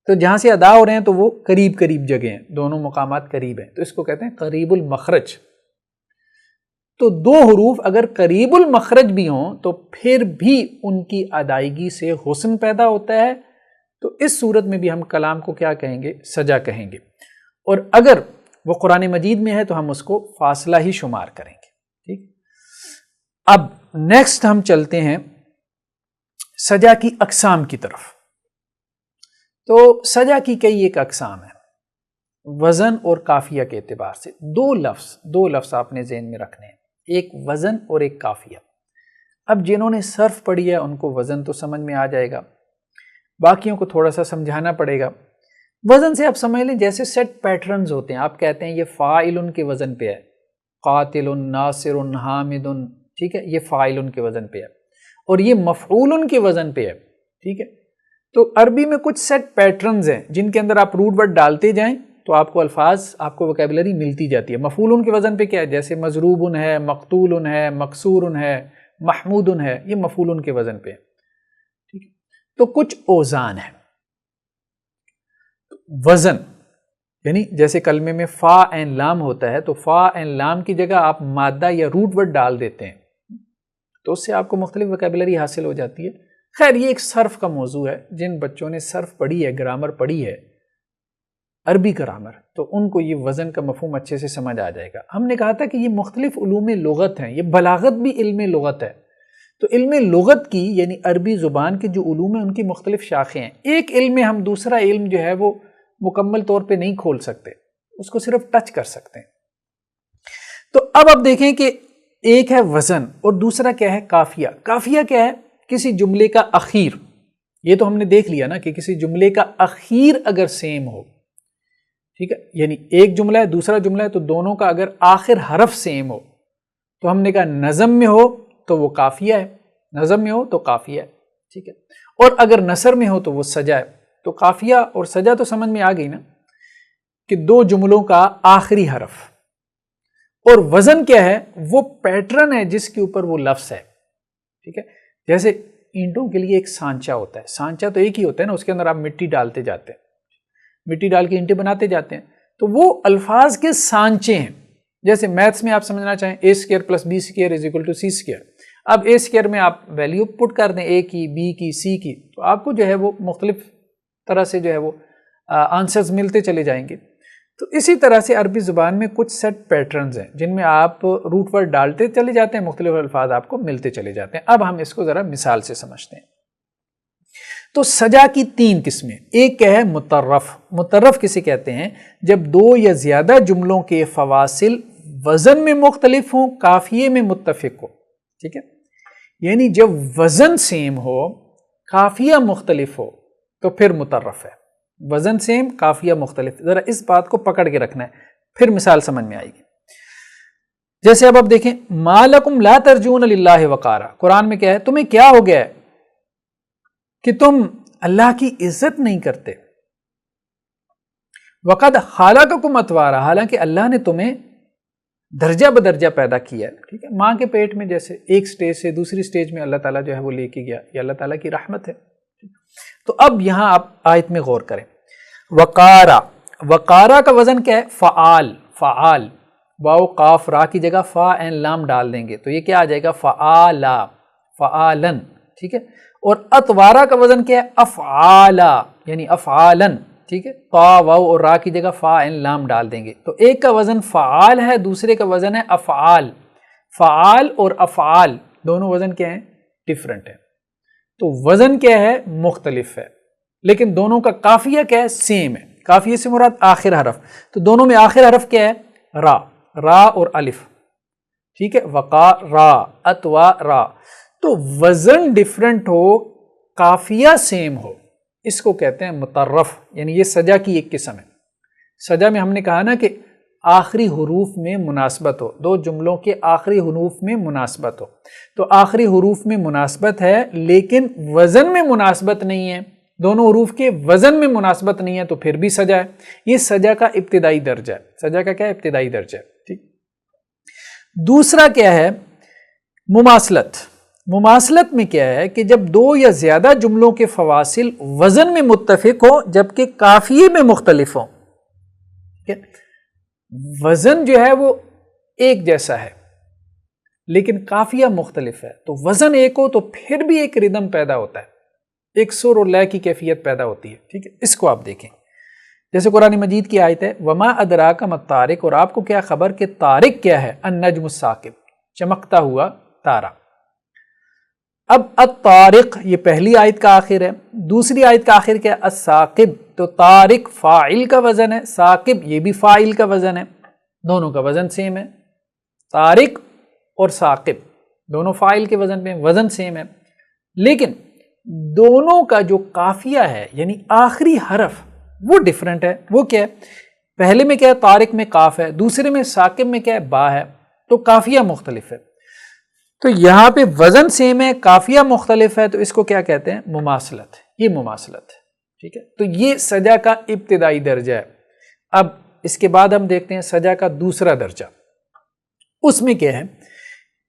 تو جہاں سے ادا ہو رہے ہیں تو وہ قریب قریب جگہ ہیں، دونوں مقامات قریب ہیں، تو اس کو کہتے ہیں قریب المخرج۔ تو دو حروف اگر قریب المخرج بھی ہوں تو پھر بھی ان کی ادائیگی سے حسن پیدا ہوتا ہے، تو اس صورت میں بھی ہم کلام کو کیا کہیں گے؟ سجا کہیں گے، اور اگر وہ قرآن مجید میں ہے تو ہم اس کو فاصلہ ہی شمار کریں گے، ٹھیک؟ اب نیکسٹ ہم چلتے ہیں سجا کی اقسام کی طرف۔ تو سجا کی کئی ایک اقسام ہیں وزن اور قافیہ کے اعتبار سے۔ دو لفظ آپ نے ذہن میں رکھنے ہیں، ایک وزن اور ایک قافیہ۔ اب جنہوں نے صرف پڑھی ہے ان کو وزن تو سمجھ میں آ جائے گا، باقیوں کو تھوڑا سا سمجھانا پڑے گا۔ وزن سے آپ سمجھ لیں جیسے سیٹ پیٹرنز ہوتے ہیں، آپ کہتے ہیں یہ فاعل کے وزن پہ ہے، قاتل، ناصر، حامد، ٹھیک ہے، یہ فاعل کے وزن پہ ہے، اور یہ مفعول کے وزن پہ ہے، ٹھیک ہے؟ تو عربی میں کچھ سیٹ پیٹرنز ہیں جن کے اندر آپ روٹ ورڈ ڈالتے جائیں تو آپ کو الفاظ، آپ کو وکیبلری ملتی جاتی ہے۔ مفعول کے وزن پہ کیا ہے؟ جیسے مضروب ہے، مقتول ہے، مکسور ہے، محمود ہے، یہ مفعول کے وزن پہ ہے، ٹھیک ہے؟ تو کچھ اوزان ہیں وزن، یعنی جیسے کلمے میں فا عین لام ہوتا ہے تو فا عین لام کی جگہ آپ مادہ یا روٹ ورڈ ڈال دیتے ہیں تو اس سے آپ کو مختلف وکیبلری حاصل ہو جاتی ہے۔ خیر یہ ایک صرف کا موضوع ہے، جن بچوں نے صرف پڑھی ہے، گرامر پڑھی ہے، عربی گرامر، تو ان کو یہ وزن کا مفہوم اچھے سے سمجھ آ جائے گا۔ ہم نے کہا تھا کہ یہ مختلف علوم لغت ہیں، یہ بلاغت بھی علم لغت ہے، تو علم لغت کی یعنی عربی زبان کے جو علوم ہیں ان کی مختلف شاخیں ہیں. ایک علم میں ہم دوسرا علم جو ہے وہ مکمل طور پہ نہیں کھول سکتے، اس کو صرف ٹچ کر سکتے ہیں. تو اب آپ دیکھیں کہ ایک ہے وزن اور دوسرا کیا ہے قافیہ. قافیہ کیا ہے؟ کسی جملے کا اخیر. یہ تو ہم نے دیکھ لیا نا کہ کسی جملے کا اخیر اگر سیم ہو، ٹھیک ہے، یعنی ایک جملہ ہے دوسرا جملہ ہے تو دونوں کا اگر آخر حرف سیم ہو تو ہم نے کہا نظم میں ہو تو وہ قافیہ ہے، نظم میں ہو تو قافیہ ہے، ٹھیک ہے. اور اگر نثر میں ہو تو وہ سجا ہے. تو قافیہ اور سجا تو سمجھ میں آ گئی نا کہ دو جملوں کا آخری حرف. اور وزن کیا ہے؟ وہ پیٹرن ہے جس کے اوپر وہ لفظ ہے، ٹھیک ہے. جیسے اینٹوں کے لیے ایک سانچہ ہوتا ہے، سانچہ تو ایک ہی ہوتا ہے نا، اس کے اندر آپ مٹی ڈالتے جاتے ہیں، مٹی ڈال کے اینٹیں بناتے جاتے ہیں. تو وہ الفاظ کے سانچے ہیں. جیسے میتھس میں آپ سمجھنا چاہیں a² + b² = c². اب a² میں آپ ویلیو پٹ کر دیں a کی، b کی، c کی، تو آپ کو جو ہے وہ مختلف طرح سے جو ہے وہ آنسرز ملتے چلے جائیں گے. تو اسی طرح سے عربی زبان میں کچھ سیٹ پیٹرنز ہیں جن میں آپ روٹ ورڈ ڈالتے چلے جاتے ہیں، مختلف الفاظ آپ کو ملتے چلے جاتے ہیں. اب ہم اس کو ذرا مثال سے سمجھتے ہیں. تو سجا کی 3 قسمیں. ایک کیا ہے؟ مترف. مترف کسے کہتے ہیں؟ جب 2 یا زیادہ جملوں کے فواصل وزن میں مختلف ہوں، قافیے میں متفق ہو، ٹھیک ہے. یعنی جب وزن سیم ہو، قافیہ مختلف ہو تو پھر مترف ہے. وزن سیم، قافیہ مختلف. ذرا اس بات کو پکڑ کے رکھنا ہے، پھر مثال سمجھ میں آئے گی. جیسے اب آپ دیکھیں ما لکم لا ترجون للہ وقارا. قرآن میں کیا ہے؟ تمہیں کیا ہو گیا ہے کہ تم اللہ کی عزت نہیں کرتے. وقد خلقکم اطوارا. حالانکہ اللہ نے تمہیں درجہ بدرجہ پیدا کیا ہے، ٹھیک ہے. ماں کے پیٹ میں جیسے ایک سٹیج سے دوسری سٹیج میں اللہ تعالیٰ جو ہے وہ لے کے گیا، یہ اللہ تعالیٰ کی رحمت ہے. تو اب یہاں آپ آیت میں غور کریں. وقارا. وقارا کا وزن کیا ہے؟ فعال. فعال. واو قاف را کی جگہ فا این لام ڈال دیں گے تو یہ کیا آ جائے گا؟ فعالا. فعالن، ٹھیک ہے. اور اطوارا کا وزن کیا ہے؟ افعالا، یعنی افعالن، ٹھیک ہے. طا واو اور را کی جگہ فا این لام ڈال دیں گے تو ایک کا وزن فعال ہے، دوسرے کا وزن ہے افعال. فعال اور افعال دونوں وزن کیا ہیں؟ ڈیفرنٹ ہے. تو وزن کیا ہے؟ مختلف ہے، لیکن دونوں کا قافیہ کیا ہے؟ سیم ہے. قافیہ سے مراد آخر حرف. تو دونوں میں آخر حرف کیا ہے؟ را. را اور الف، ٹھیک ہے. وقا را، اتوا را. تو وزن ڈیفرنٹ ہو، قافیہ سیم ہو، اس کو کہتے ہیں مترف. یعنی یہ سجا کی ایک قسم ہے. سجا میں ہم نے کہا نا کہ آخری حروف میں مناسبت ہو، 2 جملوں کے آخری حروف میں مناسبت ہو. تو آخری حروف میں مناسبت ہے لیکن وزن میں مناسبت نہیں ہے، دونوں حروف کے وزن میں مناسبت نہیں ہے تو پھر بھی سجا ہے. یہ سجا کا ابتدائی درجہ ہے. سجا کا کیا ہے؟ ابتدائی درجہ ہے، ٹھیک. دوسرا کیا ہے؟ مماثلت. مماثلت میں کیا ہے کہ جب 2 یا زیادہ جملوں کے فواصل وزن میں متفق ہوں جبکہ قافیے میں مختلف ہوں. وزن جو ہے وہ ایک جیسا ہے لیکن قافیہ مختلف ہے. تو وزن ایک ہو تو پھر بھی ایک ردم پیدا ہوتا ہے، ایک سر اور لے کی کیفیت پیدا ہوتی ہے، ٹھیک ہے. اس کو آپ دیکھیں جیسے قرآن مجید کی آیت ہے وما ادراک ما الطارق. اور آپ کو کیا خبر کہ طارق کیا ہے؟ النجم الثاقب، چمکتا ہوا تارا. اب الطارق یہ پہلی آیت کا آخر ہے. دوسری آیت کا آخر کیا ہے؟ الثاقب. تو طارق فاعل کا وزن ہے، ثاقب یہ بھی فاعل کا وزن ہے، دونوں کا وزن سیم ہے. طارق اور ثاقب دونوں فاعل کے وزن پہ، وزن سیم ہے، لیکن دونوں کا جو قافیہ ہے یعنی آخری حرف وہ ڈیفرنٹ ہے. وہ کیا ہے؟ پہلے میں کیا ہے؟ طارق میں قاف ہے، دوسرے میں ثاقب میں کیا ہے؟ با ہے. تو قافیہ مختلف ہے. تو یہاں پہ وزن سیم ہے، قافیہ مختلف ہے، تو اس کو کیا کہتے ہیں؟ مماثلت. یہ مماثلت ہے، ٹھیک ہے. تو یہ سجا کا ابتدائی درجہ ہے. اب اس کے بعد ہم دیکھتے ہیں سجا کا دوسرا درجہ. اس میں کیا ہے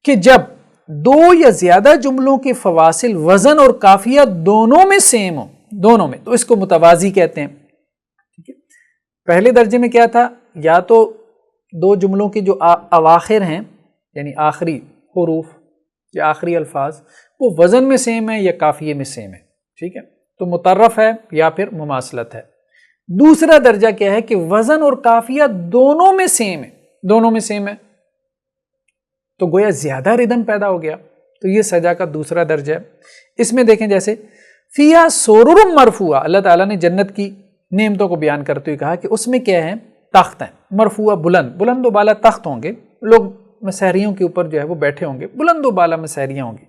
کہ جب 2 یا زیادہ جملوں کے فواصل وزن اور قافیہ دونوں میں سیم ہوں، دونوں میں، تو اس کو متوازی کہتے ہیں، ٹھیک ہے. پہلے درجے میں کیا تھا؟ یا تو 2 جملوں کے جو اواخر ہیں یعنی آخری حروف یا آخری الفاظ وہ وزن میں سیم ہے یا قافیے میں سیم ہے، ٹھیک ہے. تو مترف ہے یا پھر مماثلت ہے. دوسرا درجہ کیا ہے کہ وزن اور قافیہ دونوں میں سیم ہے، دونوں میں سیم ہے، تو گویا زیادہ ردم پیدا ہو گیا. تو یہ سجا کا دوسرا درجہ ہے. اس میں دیکھیں جیسے فیہا سرر مرفوعہ، اللہ تعالیٰ نے جنت کی نعمتوں کو بیان کرتے ہوئے کہا کہ اس میں کیا ہے؟ تخت ہیں، مرفوعہ بلند، بلند و بالا تخت ہوں گے، لوگ مسحریوں کے اوپر جو ہے وہ بیٹھے ہوں گے، بلند و بالا مسحریاں ہوں گی،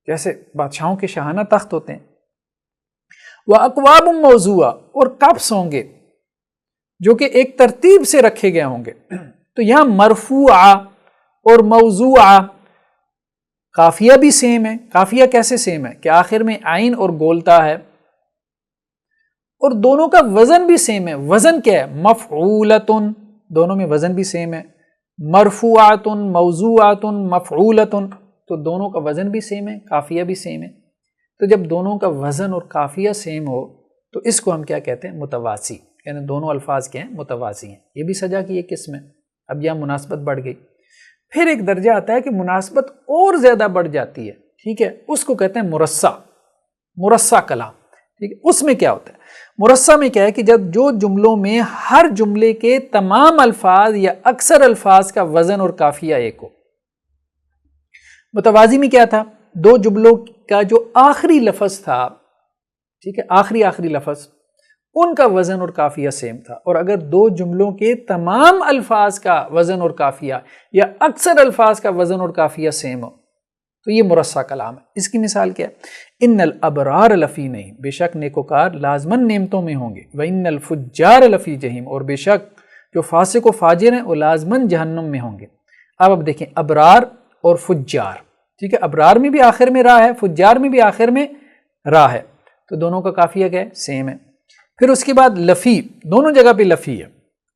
جیسے بادشاہوں کے شاہانہ تخت ہوتے ہیں. وَأَكْوَابٌ مَوْضُوعَةٌ، اور کپس ہوں گے جو کہ ایک ترتیب سے رکھے گئے ہوں گے. تو یہاں مرفوعہ اور موضوعہ قافیہ بھی سیم ہے. قافیہ کیسے سیم ہے کہ آخر میں عین اور گولتا ہے، اور دونوں کا وزن بھی سیم ہے. وزن کیا ہے؟ مفعولتن، دونوں میں وزن بھی سیم ہے. مرفوعاتن، موضوعاتن، مفعولتن، تو دونوں کا وزن بھی سیم ہے، قافیہ بھی سیم ہے. تو جب دونوں کا وزن اور قافیہ سیم ہو تو اس کو ہم کیا کہتے ہیں؟ متواسی، یعنی دونوں الفاظ کیا ہیں؟ متواسی ہیں. یہ بھی سجا کی ایک قسم ہے. اب یہاں مناسبت بڑھ گئی. پھر ایک درجہ آتا ہے کہ مناسبت اور زیادہ بڑھ جاتی ہے، ٹھیک ہے، اس کو کہتے ہیں مرصع، مرصع کلام. ٹھیک ہے، اس میں کیا ہوتا ہے؟ مرصع میں کیا ہے کہ جب جو جملوں میں ہر جملے کے تمام الفاظ یا اکثر الفاظ کا وزن اور قافیہ ایک ہو. متوازی میں کیا تھا؟ دو جملوں کا جو آخری لفظ تھا، ٹھیک ہے، آخری لفظ، ان کا وزن اور قافیہ سیم تھا. اور اگر دو جملوں کے تمام الفاظ کا وزن اور قافیہ یا اکثر الفاظ کا وزن اور قافیہ سیم ہو تو یہ مرصع کلام ہے. اس کی مثال کیا ہے؟ ان الابرار لفی نعیم، بے شک نیکوکار لازمن نعمتوں میں ہوں گے. وان الفجار لفی جہیم، اور بے شک جو فاسق و فاجر ہیں وہ لازمن جہنم میں ہوں گے. اب دیکھیں ابرار اور فجار، ٹھیک ہے، ابرار میں بھی آخر میں راہ ہے، فجار میں بھی آخر میں راہ ہے، تو دونوں کا قافیہ کیا ہے؟ سیم ہے. پھر اس کے بعد لفی، دونوں جگہ پہ لفی ہے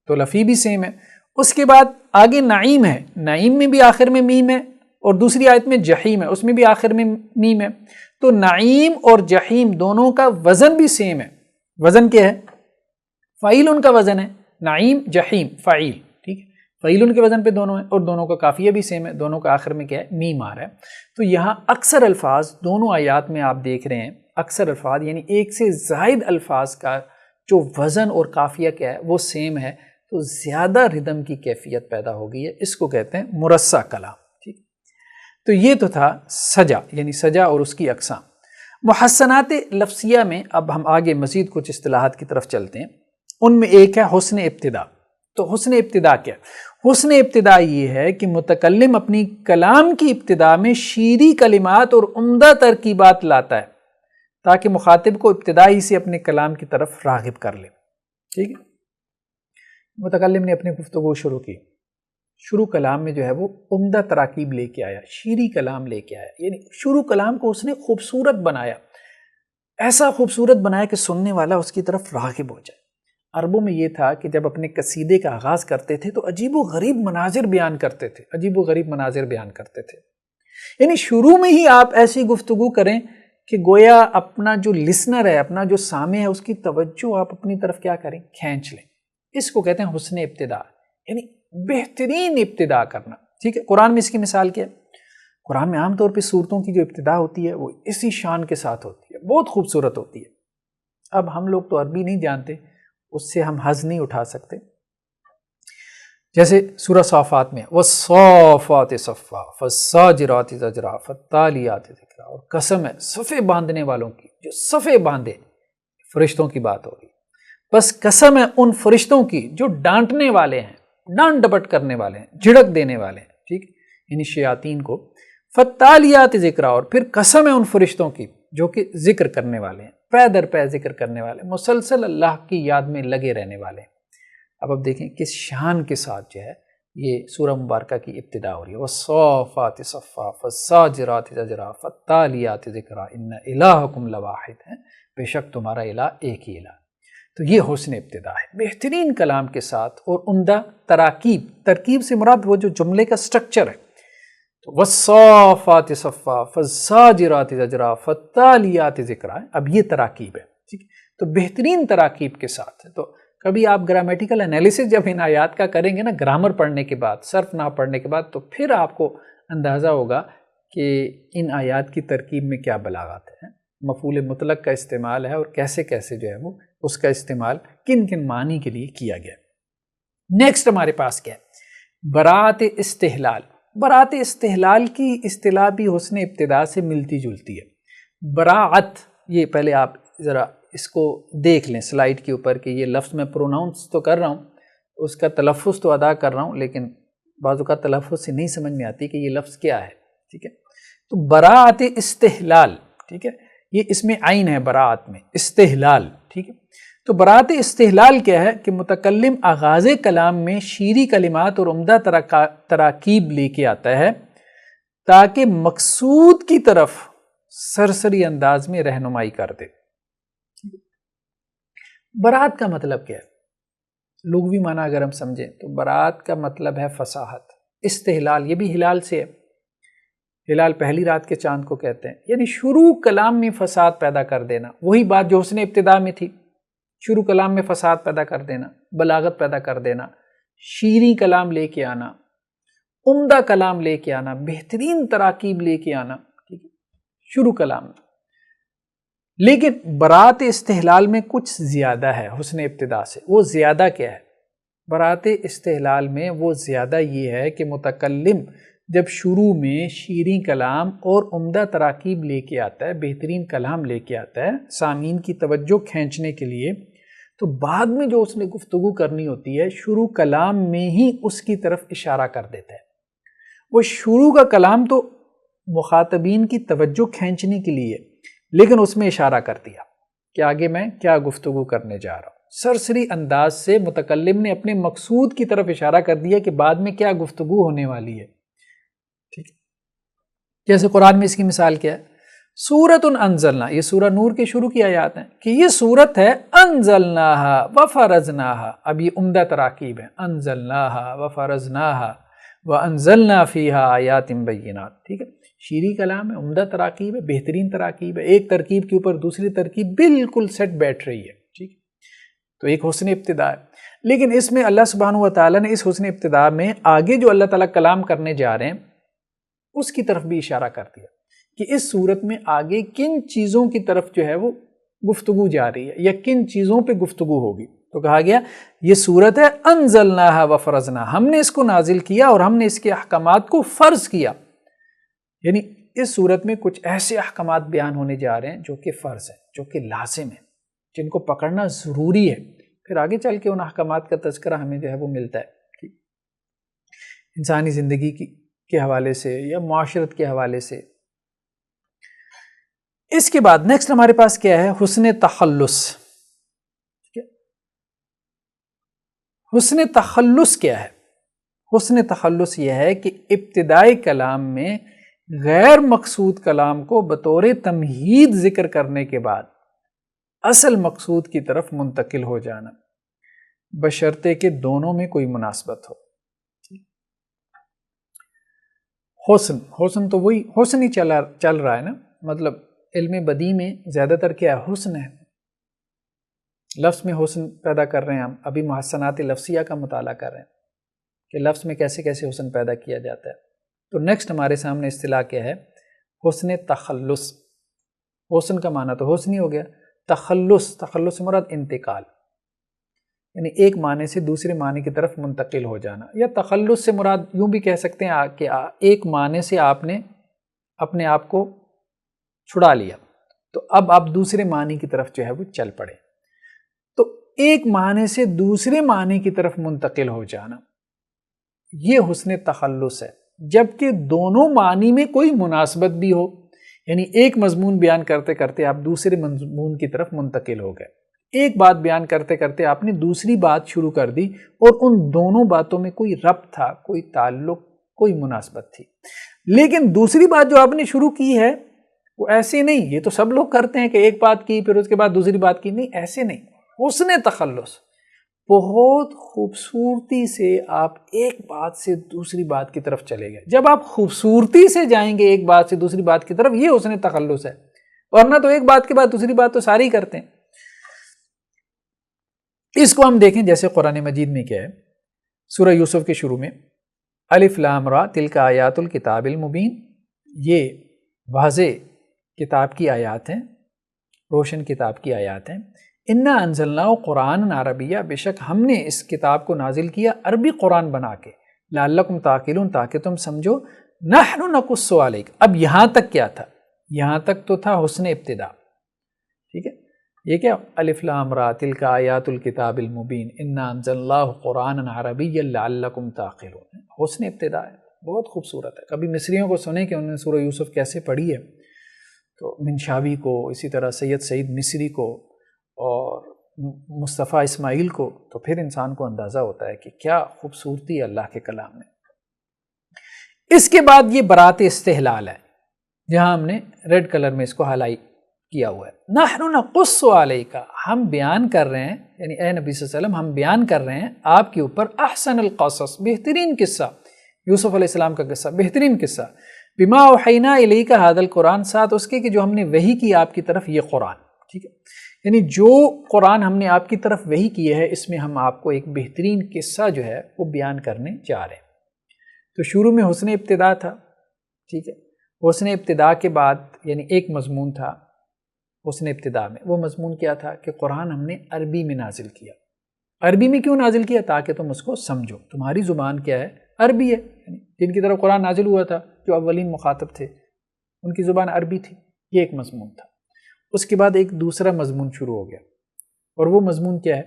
تو لفی بھی سیم ہے. اس کے بعد آگے نعیم ہے، نعیم میں بھی آخر میں میم ہے، اور دوسری آیت میں جہیم ہے، اس میں بھی آخر میں میم ہے. تو نعیم اور جہیم دونوں کا وزن بھی سیم ہے. وزن کیا ہے؟ فعیل ان کا وزن ہے، نعیم جہیم فعیل، ٹھیک ہے، فعیل ان کے وزن پہ دونوں ہیں، اور دونوں کا قافیہ بھی سیم ہے، دونوں کا آخر میں کیا ہے؟ میم آ رہا ہے. تو یہاں اکثر الفاظ دونوں آیات میں آپ دیکھ رہے ہیں، اکثر الفاظ یعنی ایک سے زائد الفاظ کا جو وزن اور قافیہ کیا ہے وہ سیم ہے، تو زیادہ ردم کی کیفیت پیدا ہو گئی ہے. اس کو کہتے ہیں مرصع کلام. ٹھیک، تو یہ تو تھا سجا، یعنی سجا اور اس کی اقسام. محسنات لفظیہ میں اب ہم آگے مزید کچھ اصطلاحات کی طرف چلتے ہیں. ان میں ایک ہے حسن ابتدا. تو حسن ابتدا کیا؟ حسن ابتدا یہ ہے کہ متکلم اپنی کلام کی ابتدا میں شیریں کلمات اور عمدہ ترکیبات لاتا ہے تاکہ مخاطب کو ابتدائی سے اپنے کلام کی طرف راغب کر لے. ٹھیک ہے، متکلم نے اپنی گفتگو شروع کی، شروع کلام میں جو ہے وہ عمدہ تراکیب لے کے آیا، شیریں کلام لے کے آیا، یعنی شروع کلام کو اس نے خوبصورت بنایا، ایسا خوبصورت بنایا کہ سننے والا اس کی طرف راغب ہو جائے. عربوں میں یہ تھا کہ جب اپنے قصیدے کا آغاز کرتے تھے تو عجیب و غریب مناظر بیان کرتے تھے، عجیب و غریب مناظر بیان کرتے تھے. یعنی شروع میں ہی آپ ایسی گفتگو کریں کہ گویا اپنا جو لسنر ہے، اپنا جو سامع ہے، اس کی توجہ آپ اپنی طرف کیا کریں؟ کھینچ لیں. اس کو کہتے ہیں حسن ابتدا، یعنی بہترین ابتدا کرنا. ٹھیک ہے، قرآن میں اس کی مثال کیا ہے؟ قرآن میں عام طور پہ صورتوں کی جو ابتدا ہوتی ہے وہ اسی شان کے ساتھ ہوتی ہے، بہت خوبصورت ہوتی ہے. اب ہم لوگ تو عربی نہیں جانتے، اس سے ہم حظ نہیں اٹھا سکتے. جیسے سورہ صافات میں والصافات صفا فالزاجرات زجرا فالتالیات ذکرا، اور قسم ہے صفے باندھنے والوں کی جو صفے باندھے، فرشتوں کی بات ہوگی. بس قسم ہے ان فرشتوں کی جو ڈانٹنے والے ہیں، ڈانٹ ڈپٹ کرنے والے ہیں، جھڑک دینے والے ہیں. ٹھیک، یعنی شیاطین کو. فالتالیات ذکرا، اور پھر قسم ہے ان فرشتوں کی جو کہ ذکر کرنے والے ہیں، پے در پے ذکر کرنے والے، مسلسل اللہ کی یاد میں لگے رہنے والے ہیں. اب دیکھیں کس شان کے ساتھ جو ہے یہ سورہ مبارکہ کی ابتدا ہو رہی ہے. والصافات صفا فالزاجرات زجرا فالتالیات ذکرا ان الہکم لواحد، ہے بے شک تمہارا الہ ایک ہی الہ. تو یہ حسن ابتدا ہے، بہترین کلام کے ساتھ اور عمدہ تراکیب. ترکیب سے مراد وہ جو جملے کا سٹرکچر ہے. تو والصافات صفا فالزاجرات زجرا فالتالیات ذکرا، اب یہ تراکیب ہے. ٹھیک، تو بہترین تراکیب کے ساتھ. تو کبھی آپ گرامیٹیکل انالیسس جب ان آیات کا کریں گے نا، گرامر پڑھنے کے بعد، صرف نہ پڑھنے کے بعد، تو پھر آپ کو اندازہ ہوگا کہ ان آیات کی ترکیب میں کیا بلاغت ہے، مفعول مطلق کا استعمال ہے، اور کیسے کیسے جو ہے وہ اس کا استعمال کن کن معنی کے لیے کیا گیا. نیکسٹ ہمارے پاس کیا ہے؟ براءت استحلال. براعت استحلال کی اصطلاح بھی حسن ابتدا سے ملتی جلتی ہے۔ براعت، یہ پہلے آپ ذرا اس کو دیکھ لیں سلائیڈ کے اوپر کہ یہ لفظ میں پروناؤنس تو کر رہا ہوں، اس کا تلفظ تو ادا کر رہا ہوں، لیکن بعض اوقات تلفظ سے نہیں سمجھ میں آتی کہ یہ لفظ کیا ہے، ٹھیک ہے۔ تو براعت استحلال، ٹھیک ہے، یہ اس میں عین ہے براعت میں، استحلال، ٹھیک ہے۔ تو براعت استحلال کیا ہے کہ متکلم آغاز کلام میں شیریں کلمات اور عمدہ تراکیب لے کے آتا ہے تاکہ مقصود کی طرف سرسری انداز میں رہنمائی کر دے۔ براعت کا مطلب کیا ہے؟ لغوی معنی اگر ہم سمجھیں تو براعت کا مطلب ہے فصاحت۔ استحلال، یہ بھی ہلال سے ہے، ہلال پہلی رات کے چاند کو کہتے ہیں، یعنی شروع کلام میں فساد پیدا کر دینا، وہی بات جو حسن ابتدا میں تھی، شروع کلام میں فساد پیدا کر دینا، بلاغت پیدا کر دینا، شیریں کلام لے کے آنا، عمدہ کلام لے کے آنا، بہترین تراکیب لے کے آنا، ٹھیک ہے، شروع کلام میں۔ لیکن براعت استحلال میں کچھ زیادہ ہے حسن ابتدا سے۔ وہ زیادہ کیا ہے؟ براعت استحلال میں وہ زیادہ یہ ہے کہ متکلم جب شروع میں شیریں کلام اور عمدہ تراکیب لے کے آتا ہے، بہترین کلام لے کے آتا ہے سامعین کی توجہ کھینچنے کے لیے، تو بعد میں جو اس نے گفتگو کرنی ہوتی ہے شروع کلام میں ہی اس کی طرف اشارہ کر دیتا ہے۔ وہ شروع کا کلام تو مخاطبین کی توجہ کھینچنے کے لیے، لیکن اس میں اشارہ کر دیا کہ آگے میں کیا گفتگو کرنے جا رہا ہوں۔ سرسری انداز سے متکلم نے اپنے مقصود کی طرف اشارہ کر دیا کہ بعد میں کیا گفتگو ہونے والی ہے، ٹھیک ہے۔ جیسے قرآن میں اس کی مثال کیا ہے؟ سورۃ انزلنا، یہ سورہ نور کے شروع کی آیات ہیں کہ یہ سورت ہے انزلناہا وفرضناہا، اب یہ عمدہ تراکیب ہے، انزلناہا وفرضناہا وانزلنا فیہا آیات بینات، ٹھیک ہے۔ شیریں کلام ہے، عمدہ تراکیب ہے، بہترین تراکیب ہے، ایک ترکیب کے اوپر دوسری ترکیب بالکل سیٹ بیٹھ رہی ہے، ٹھیک ہے۔ تو ایک حسن ابتدا ہے، لیکن اس میں اللہ سبحانہ و تعالیٰ نے اس حسن ابتدا میں آگے جو اللہ تعالیٰ کلام کرنے جا رہے ہیں اس کی طرف بھی اشارہ کر دیا کہ اس صورت میں آگے کن چیزوں کی طرف جو ہے وہ گفتگو جا رہی ہے یا کن چیزوں پہ گفتگو ہوگی۔ تو کہا گیا یہ صورت ہے انزلناہا وفرضناہا، ہم نے اس کو نازل کیا اور ہم نے اس کے احکامات کو فرض کیا، یعنی اس صورت میں کچھ ایسے احکامات بیان ہونے جا رہے ہیں جو کہ فرض ہیں، جو کہ لازم ہیں، جن کو پکڑنا ضروری ہے، پھر آگے چل کے ان احکامات کا تذکرہ ہمیں جو ہے وہ ملتا ہے انسانی زندگی کے حوالے سے یا معاشرت کے حوالے سے۔ اس کے بعد نیکسٹ ہمارے پاس کیا ہے؟ حسن تخلص۔ حسن تخلص کیا ہے؟ حسن تخلص یہ ہے کہ ابتدائی کلام میں غیر مقصود کلام کو بطور تمہید ذکر کرنے کے بعد اصل مقصود کی طرف منتقل ہو جانا، بشرطے کہ دونوں میں کوئی مناسبت ہو۔ حسن تو وہی حسن ہی چل رہا ہے نا، مطلب علم بدیع میں زیادہ تر کیا ہے؟ حسن ہے، لفظ میں حسن پیدا کر رہے ہیں ہم، ابھی محسنات لفظیہ کا مطالعہ کر رہے ہیں کہ لفظ میں کیسے کیسے حسن پیدا کیا جاتا ہے۔ تو نیکسٹ ہمارے سامنے اصطلاح کیا ہے؟ حسن تخلص۔ حسن کا معنی تو حسن ہی ہو گیا، تخلص سے مراد انتقال، یعنی ایک معنی سے دوسرے معنی کی طرف منتقل ہو جانا، یا تخلص سے مراد یوں بھی کہہ سکتے ہیں کہ ایک معنی سے آپ نے اپنے آپ کو چھڑا لیا تو اب آپ دوسرے معنی کی طرف جو ہے وہ چل پڑے۔ تو ایک معنی سے دوسرے معنی کی طرف منتقل ہو جانا یہ حسن تخلص ہے، جبکہ دونوں معنی میں کوئی مناسبت بھی ہو، یعنی ایک مضمون بیان کرتے کرتے آپ دوسرے مضمون کی طرف منتقل ہو گئے، ایک بات بیان کرتے کرتے آپ نے دوسری بات شروع کر دی اور ان دونوں باتوں میں کوئی ربط تھا، کوئی تعلق، کوئی مناسبت تھی۔ لیکن دوسری بات جو آپ نے شروع کی ہے وہ ایسے نہیں، یہ تو سب لوگ کرتے ہیں کہ ایک بات کی پھر اس کے بعد دوسری بات کی، نہیں، ایسے نہیں۔ حسن تخلص بہت خوبصورتی سے آپ ایک بات سے دوسری بات کی طرف چلے گئے۔ جب آپ خوبصورتی سے جائیں گے ایک بات سے دوسری بات کی طرف، یہ حسن تخلص ہے، ورنہ تو ایک بات کے بعد دوسری بات تو ساری کرتے ہیں۔ اس کو ہم دیکھیں جیسے قرآن مجید میں کیا ہے، سورہ یوسف کے شروع میں الف لام را تلک آیات الکتاب المبین، یہ واضح کتاب کی آیات ہیں، روشن کتاب کی آیات ہیں۔ انا انزلناہ قرآن عربیہ، بے شک ہم نے اس کتاب کو نازل کیا عربی قرآن بنا کے، لعلکم تعقلون، تاکہ تم سمجھو، نحن نقص علیک. اب یہاں تک کیا تھا؟ یہاں تک تو تھا حسن ابتدا. ٹھیک ہے، یہ کیا الف لام را تلک آیات الکتاب المبین انا انزلناہ قرآنا عربیا لعلکم تعقلون. حسن ابتدا ہے، بہت خوبصورت ہے. کبھی مصریوں کو سنیں کہ انہوں نے سورہ یوسف کیسے پڑھی ہے، تو منشاوی کو، اسی طرح سید سعید مصری کو اور مصطفیٰ اسماعیل کو، تو پھر انسان کو اندازہ ہوتا ہے کہ کیا خوبصورتی ہے اللہ کے کلام میں. اس کے بعد یہ برات استحلال ہے، جہاں ہم نے ریڈ کلر میں اس کو ہائی کیا ہوا ہے. نحن نقص علیک، ہم بیان کر رہے ہیں، یعنی اے نبی صلی اللہ علیہ وسلم ہم بیان کر رہے ہیں آپ کے اوپر احسن القصص، بہترین قصہ، یوسف علیہ السلام کا قصہ، بہترین قصہ. بما اوحینا الیک ھذا القرآن، ساتھ اس کے کہ جو ہم نے وحی کی آپ کی طرف یہ قرآن. ٹھیک ہے، یعنی جو قرآن ہم نے آپ کی طرف وحی کی ہے، اس میں ہم آپ کو ایک بہترین قصہ جو ہے وہ بیان کرنے جا رہے ہیں. تو شروع میں حسن ابتدا تھا. ٹھیک ہے، حسن ابتدا کے بعد یعنی ایک مضمون تھا حسن ابتدا میں. وہ مضمون کیا تھا کہ قرآن ہم نے عربی میں نازل کیا. عربی میں کیوں نازل کیا؟ تاکہ تم اس کو سمجھو. تمہاری زبان کیا ہے؟ عربی ہے. یعنی جن کی طرف قرآن نازل ہوا تھا، جو اولین مخاطب تھے، ان کی زبان عربی تھی. یہ ایک مضمون تھا. اس کے بعد ایک دوسرا مضمون شروع ہو گیا، اور وہ مضمون کیا ہے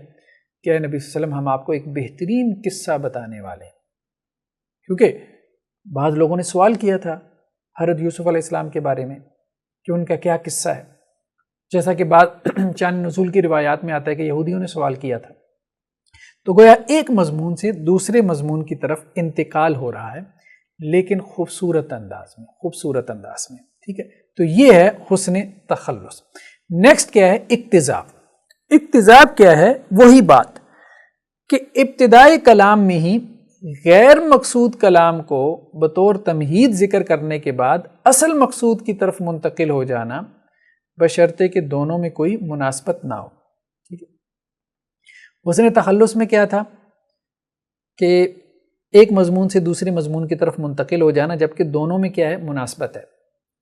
کہ اے نبی صلی اللہ علیہ وسلم ہم آپ کو ایک بہترین قصہ بتانے والے ہیں. کیونکہ بعض لوگوں نے سوال کیا تھا حضرت یوسف علیہ السلام کے بارے میں کہ ان کا کیا قصہ ہے، جیسا کہ بعض شان نزول کی روایات میں آتا ہے کہ یہودیوں نے سوال کیا تھا. تو گویا ایک مضمون سے دوسرے مضمون کی طرف انتقال ہو رہا ہے، لیکن خوبصورت انداز میں، خوبصورت انداز میں. ٹھیک ہے، تو یہ ہے حسن تخلص. نیکسٹ کیا ہے؟ اقتضاب. اقتضاب کیا ہے؟ وہی بات کہ ابتدائی کلام میں ہی غیر مقصود کلام کو بطور تمہید ذکر کرنے کے بعد اصل مقصود کی طرف منتقل ہو جانا، بشرطے کہ دونوں میں کوئی مناسبت نہ ہو. ٹھیک ہے، حسن تخلص میں کیا تھا کہ ایک مضمون سے دوسرے مضمون کی طرف منتقل ہو جانا، جبکہ دونوں میں کیا ہے؟ مناسبت ہے.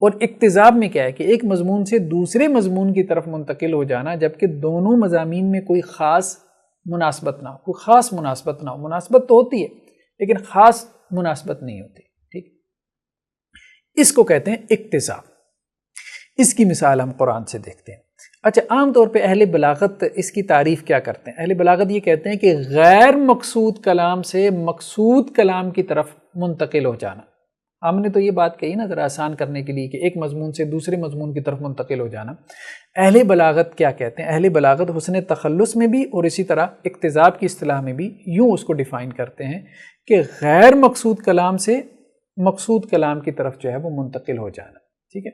اور اقتضاب میں کیا ہے کہ ایک مضمون سے دوسرے مضمون کی طرف منتقل ہو جانا، جبکہ دونوں مضامین میں کوئی خاص مناسبت نہ ہو. کوئی خاص مناسبت نہ ہو. مناسبت تو ہوتی ہے لیکن خاص مناسبت نہیں ہوتی. ٹھیک، اس کو کہتے ہیں اقتضاب. اس کی مثال ہم قرآن سے دیکھتے ہیں. اچھا، عام طور پہ اہل بلاغت اس کی تعریف کیا کرتے ہیں؟ اہل بلاغت یہ کہتے ہیں کہ غیر مقصود کلام سے مقصود کلام کی طرف منتقل ہو جانا. ہم نے تو یہ بات کہی نا ذرا آسان کرنے کے لیے کہ ایک مضمون سے دوسرے مضمون کی طرف منتقل ہو جانا. اہل بلاغت کیا کہتے ہیں؟ اہل بلاغت حسن تخلص میں بھی اور اسی طرح اقتضاب کی اصطلاح میں بھی یوں اس کو ڈیفائن کرتے ہیں کہ غیر مقصود کلام سے مقصود کلام کی طرف جو ہے وہ منتقل ہو جانا. ٹھیک ہے،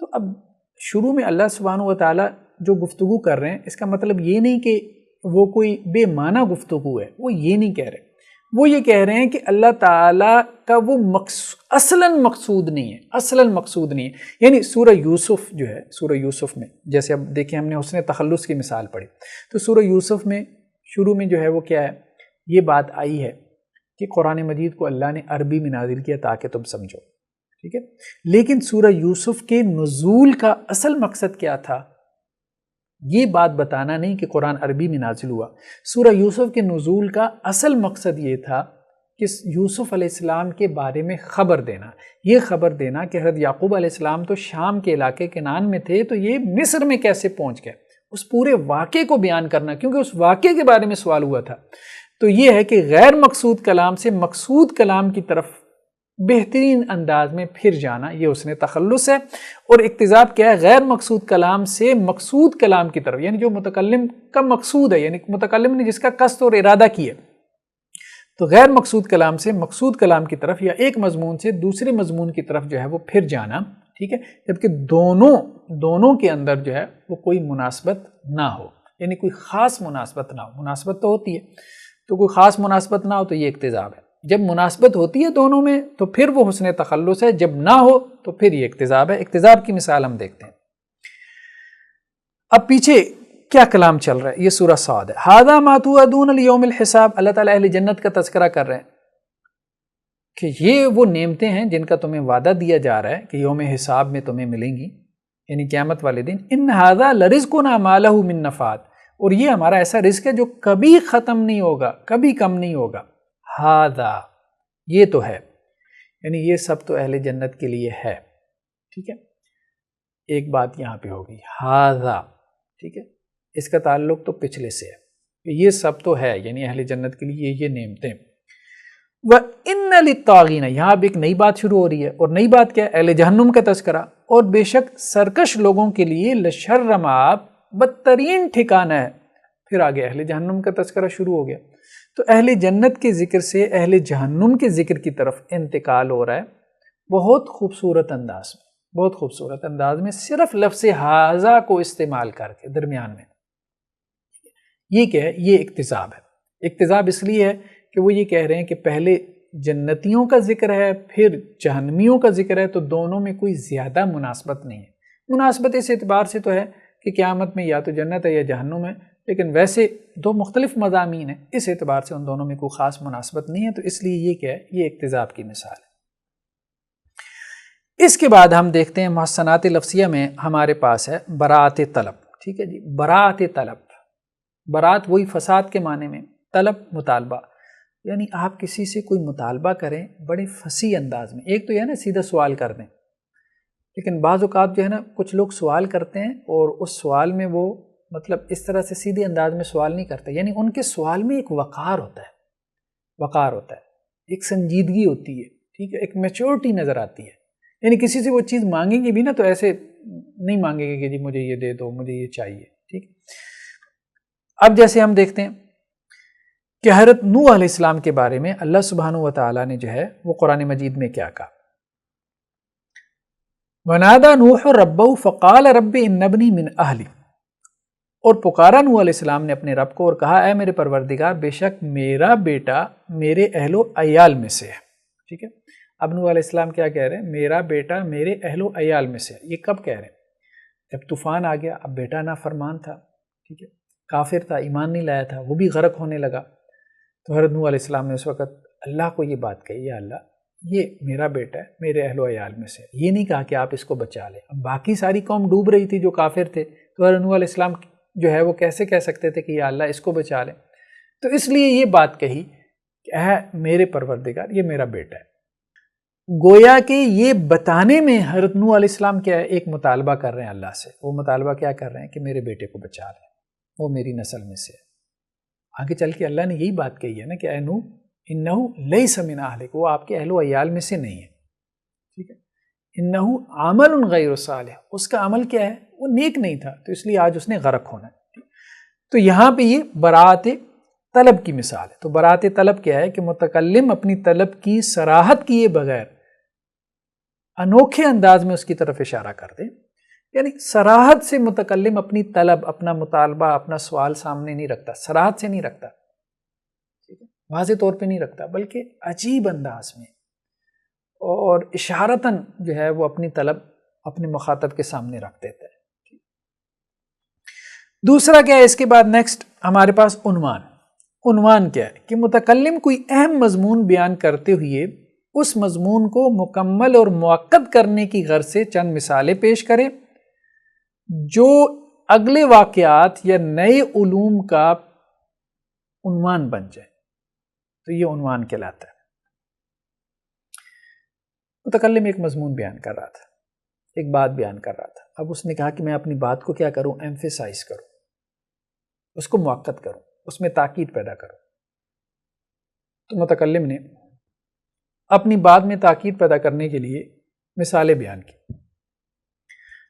تو اب شروع میں اللہ سبحانہ و تعالیٰ جو گفتگو کر رہے ہیں، اس کا مطلب یہ نہیں کہ وہ کوئی بے معنی گفتگو ہے. وہ یہ نہیں کہہ رہے. وہ یہ کہہ رہے ہیں کہ اللہ تعالیٰ کا وہ اصلاً مقصود نہیں ہے، اصلاً مقصود نہیں ہے. یعنی سورہ یوسف جو ہے، سورہ یوسف میں جیسے اب دیکھیں ہم نے حسن تخلص کی مثال پڑھی، تو سورہ یوسف میں شروع میں جو ہے وہ کیا ہے؟ یہ بات آئی ہے کہ قرآن مجید کو اللہ نے عربی میں نازل کیا تاکہ تم سمجھو. ٹھیک ہے، لیکن سورہ یوسف کے نزول کا اصل مقصد کیا تھا؟ یہ بات بتانا نہیں کہ قرآن عربی میں نازل ہوا. سورہ یوسف کے نزول کا اصل مقصد یہ تھا کہ یوسف علیہ السلام کے بارے میں خبر دینا. یہ خبر دینا کہ حضرت یعقوب علیہ السلام تو شام کے علاقے کنعان میں تھے، تو یہ مصر میں کیسے پہنچ گئے، اس پورے واقعے کو بیان کرنا، کیونکہ اس واقعے کے بارے میں سوال ہوا تھا. تو یہ ہے کہ غیر مقصود کلام سے مقصود کلام کی طرف بہترین انداز میں پھر جانا، یہ حسن تخلص ہے. اور اقتضاب کیا ہے؟ غیر مقصود کلام سے مقصود کلام کی طرف، یعنی جو متکلم کا مقصود ہے، یعنی متکلم نے جس کا قصد اور ارادہ کیا، تو غیر مقصود کلام سے مقصود کلام کی طرف یا ایک مضمون سے دوسرے مضمون کی طرف جو ہے وہ پھر جانا. ٹھیک ہے، جبکہ دونوں کے اندر جو ہے وہ کوئی مناسبت نہ ہو، یعنی کوئی خاص مناسبت نہ ہو. مناسبت تو ہوتی ہے، تو کوئی خاص مناسبت نہ ہو تو یہ اقتضاب ہے. جب مناسبت ہوتی ہے دونوں میں تو پھر وہ حسن تخلص ہے، جب نہ ہو تو پھر یہ اقتضاب ہے. اقتضاب کی مثال ہم دیکھتے ہیں. اب پیچھے کیا کلام چل رہا ہے؟ یہ سورہ صاد ہے. ھذا ما توعدون لیوم الحساب. اللہ تعالیٰ اہل جنت کا تذکرہ کر رہے ہیں کہ یہ وہ نعمتیں ہیں جن کا تمہیں وعدہ دیا جا رہا ہے کہ یوم حساب میں تمہیں ملیں گی، یعنی قیامت والے دن. ان ھذا لرزقنا ما لہ من نفاد. اور یہ ہمارا ایسا رزق ہے جو کبھی ختم نہیں ہوگا، کبھی کم نہیں ہوگا. ھذا یہ تو ہے، یعنی یہ سب تو اہل جنت کے لیے ہے، ٹھیک ہے۔ ایک بات یہاں پہ ہوگی ہاذا، ٹھیک ہے، اس کا تعلق تو پچھلے سے ہے، یہ سب تو ہے یعنی اہل جنت کے لیے یہ نعمتیں۔ وَإِنَّ لِلطَّاغِينَ، یہاں اب ایک نئی بات شروع ہو رہی ہے، اور نئی بات کیا ہے؟ اہل جہنم کا تذکرہ، اور بے شک سرکش لوگوں کے لیے لشر مآب، بدترین ٹھکانہ ہے۔ پھر آگے اہل جہنم کا تذکرہ شروع ہو گیا، تو اہل جنت کے ذکر سے اہل جہنم کے ذکر کی طرف انتقال ہو رہا ہے، بہت خوبصورت انداز میں، بہت خوبصورت انداز میں، صرف لفظ ہاذا کو استعمال کر کے درمیان میں۔ یہ کیا ہے؟ یہ اقتضاب ہے۔ اقتضاب اس لیے ہے کہ وہ یہ کہہ رہے ہیں کہ پہلے جنتیوں کا ذکر ہے پھر جہنمیوں کا ذکر ہے، تو دونوں میں کوئی زیادہ مناسبت نہیں ہے۔ مناسبت اس اعتبار سے تو ہے کہ قیامت میں یا تو جنت ہے یا جہنم ہے، لیکن ویسے دو مختلف مضامین ہیں، اس اعتبار سے ان دونوں میں کوئی خاص مناسبت نہیں ہے، تو اس لیے یہ کیا ہے؟ یہ اقتضاب کی مثال ہے۔ اس کے بعد ہم دیکھتے ہیں محسنات لفظیہ میں ہمارے پاس ہے براءت طلب، ٹھیک ہے جی، براءت طلب، برات وہی فساد کے معنی میں، طلب مطالبہ، یعنی آپ کسی سے کوئی مطالبہ کریں بڑے فصیح انداز میں۔ ایک تو یہ ہے نا سیدھا سوال کر دیں، لیکن بعض اوقات جو ہے نا کچھ لوگ سوال کرتے ہیں اور اس سوال میں وہ مطلب اس طرح سے سیدھے انداز میں سوال نہیں کرتے، یعنی ان کے سوال میں ایک وقار ہوتا ہے، وقار ہوتا ہے، ایک سنجیدگی ہوتی ہے، ٹھیک ہے، ایک میچورٹی نظر آتی ہے، یعنی کسی سے وہ چیز مانگیں گے بھی نا تو ایسے نہیں مانگیں گے کہ جی مجھے یہ دے دو، مجھے یہ چاہیے، ٹھیک۔ اب جیسے ہم دیکھتے ہیں کہ حضرت نوح علیہ السلام کے بارے میں اللہ سبحانہ و تعالیٰ نے جو ہے وہ قرآن مجید میں کیا کہا؟ وَنَادَى نُوحٌ رَبَّهُ فَقَالَ رَبِّ إِنَّ ابْنِي مِنْ أَهْلِي، اور پکارا نوح علیہ السلام نے اپنے رب کو اور کہا اے میرے پروردگار بے شک میرا بیٹا میرے اہل و عیال میں سے ہے، ٹھیک ہے۔ اب نوح علیہ السلام کیا کہہ رہے ہیں؟ میرا بیٹا میرے اہل و عیال میں سے ہے۔ یہ کب کہہ رہے ہیں؟ جب طوفان آ گیا، اب بیٹا نافرمان تھا، ٹھیک ہے، کافر تھا، ایمان نہیں لایا تھا، وہ بھی غرق ہونے لگا، تو حضرت نوح علیہ السلام نے اس وقت اللہ کو یہ بات کہی، یا اللہ یہ میرا بیٹا ہے میرے اہل و عیال میں سے، یہ نہیں کہا کہ آپ اس کو بچا لیں۔ اب باقی ساری قوم ڈوب رہی تھی جو کافر تھے، تو حضرت نوح علیہ السلام جو ہے وہ کیسے کہہ سکتے تھے کہ یا اللہ اس کو بچا لیں؟ تو اس لیے یہ بات کہی کہ اے میرے پروردگار یہ میرا بیٹا ہے۔ گویا کہ یہ بتانے میں حضرت نوح علیہ السلام کیا ہے؟ ایک مطالبہ کر رہے ہیں اللہ سے، وہ مطالبہ کیا کر رہے ہیں کہ میرے بیٹے کو بچا لیں، وہ میری نسل میں سے ہے۔ آگے چل کے اللہ نے یہی بات کہی ہے نا کہ اے نوح انہ لیس من اہلک، وہ آپ کے اہل و عیال میں سے نہیں ہے، ٹھیک ہے۔ انہ عمل غیر صالح، اس کا عمل کیا ہے؟ وہ نیک نہیں تھا، تو اس لیے آج اس نے غرق ہونا ہے۔ تو یہاں پہ یہ براءت طلب کی مثال ہے۔ تو براءت طلب کیا ہے کہ متکلم اپنی طلب کی صراحت کیے بغیر انوکھے انداز میں اس کی طرف اشارہ کر دے، یعنی صراحت سے متکلم اپنی طلب، اپنا مطالبہ، اپنا سوال سامنے نہیں رکھتا، صراحت سے نہیں رکھتا، واضح طور پہ نہیں رکھتا، بلکہ عجیب انداز میں اور اشارتاً جو ہے وہ اپنی طلب اپنے مخاطب کے سامنے رکھ دیتا ہے۔ دوسرا کیا ہے اس کے بعد نیکسٹ ہمارے پاس عنوان۔ عنوان کیا ہے کہ متکلم کوئی اہم مضمون بیان کرتے ہوئے اس مضمون کو مکمل اور مؤکد کرنے کی غرض سے چند مثالیں پیش کرے جو اگلے واقعات یا نئے علوم کا عنوان بن جائے، تو یہ عنوان کہلاتا ہے۔ متکلم ایک مضمون بیان کر رہا تھا، ایک بات بیان کر رہا تھا، اب اس نے کہا کہ میں اپنی بات کو کیا کروں؟ ایمفیسائز کروں، اس کو مؤکد کروں، اس میں تاکید پیدا کروں۔ تو متکلم نے اپنی بات میں تاکید پیدا کرنے کے لیے مثالیں بیان کی،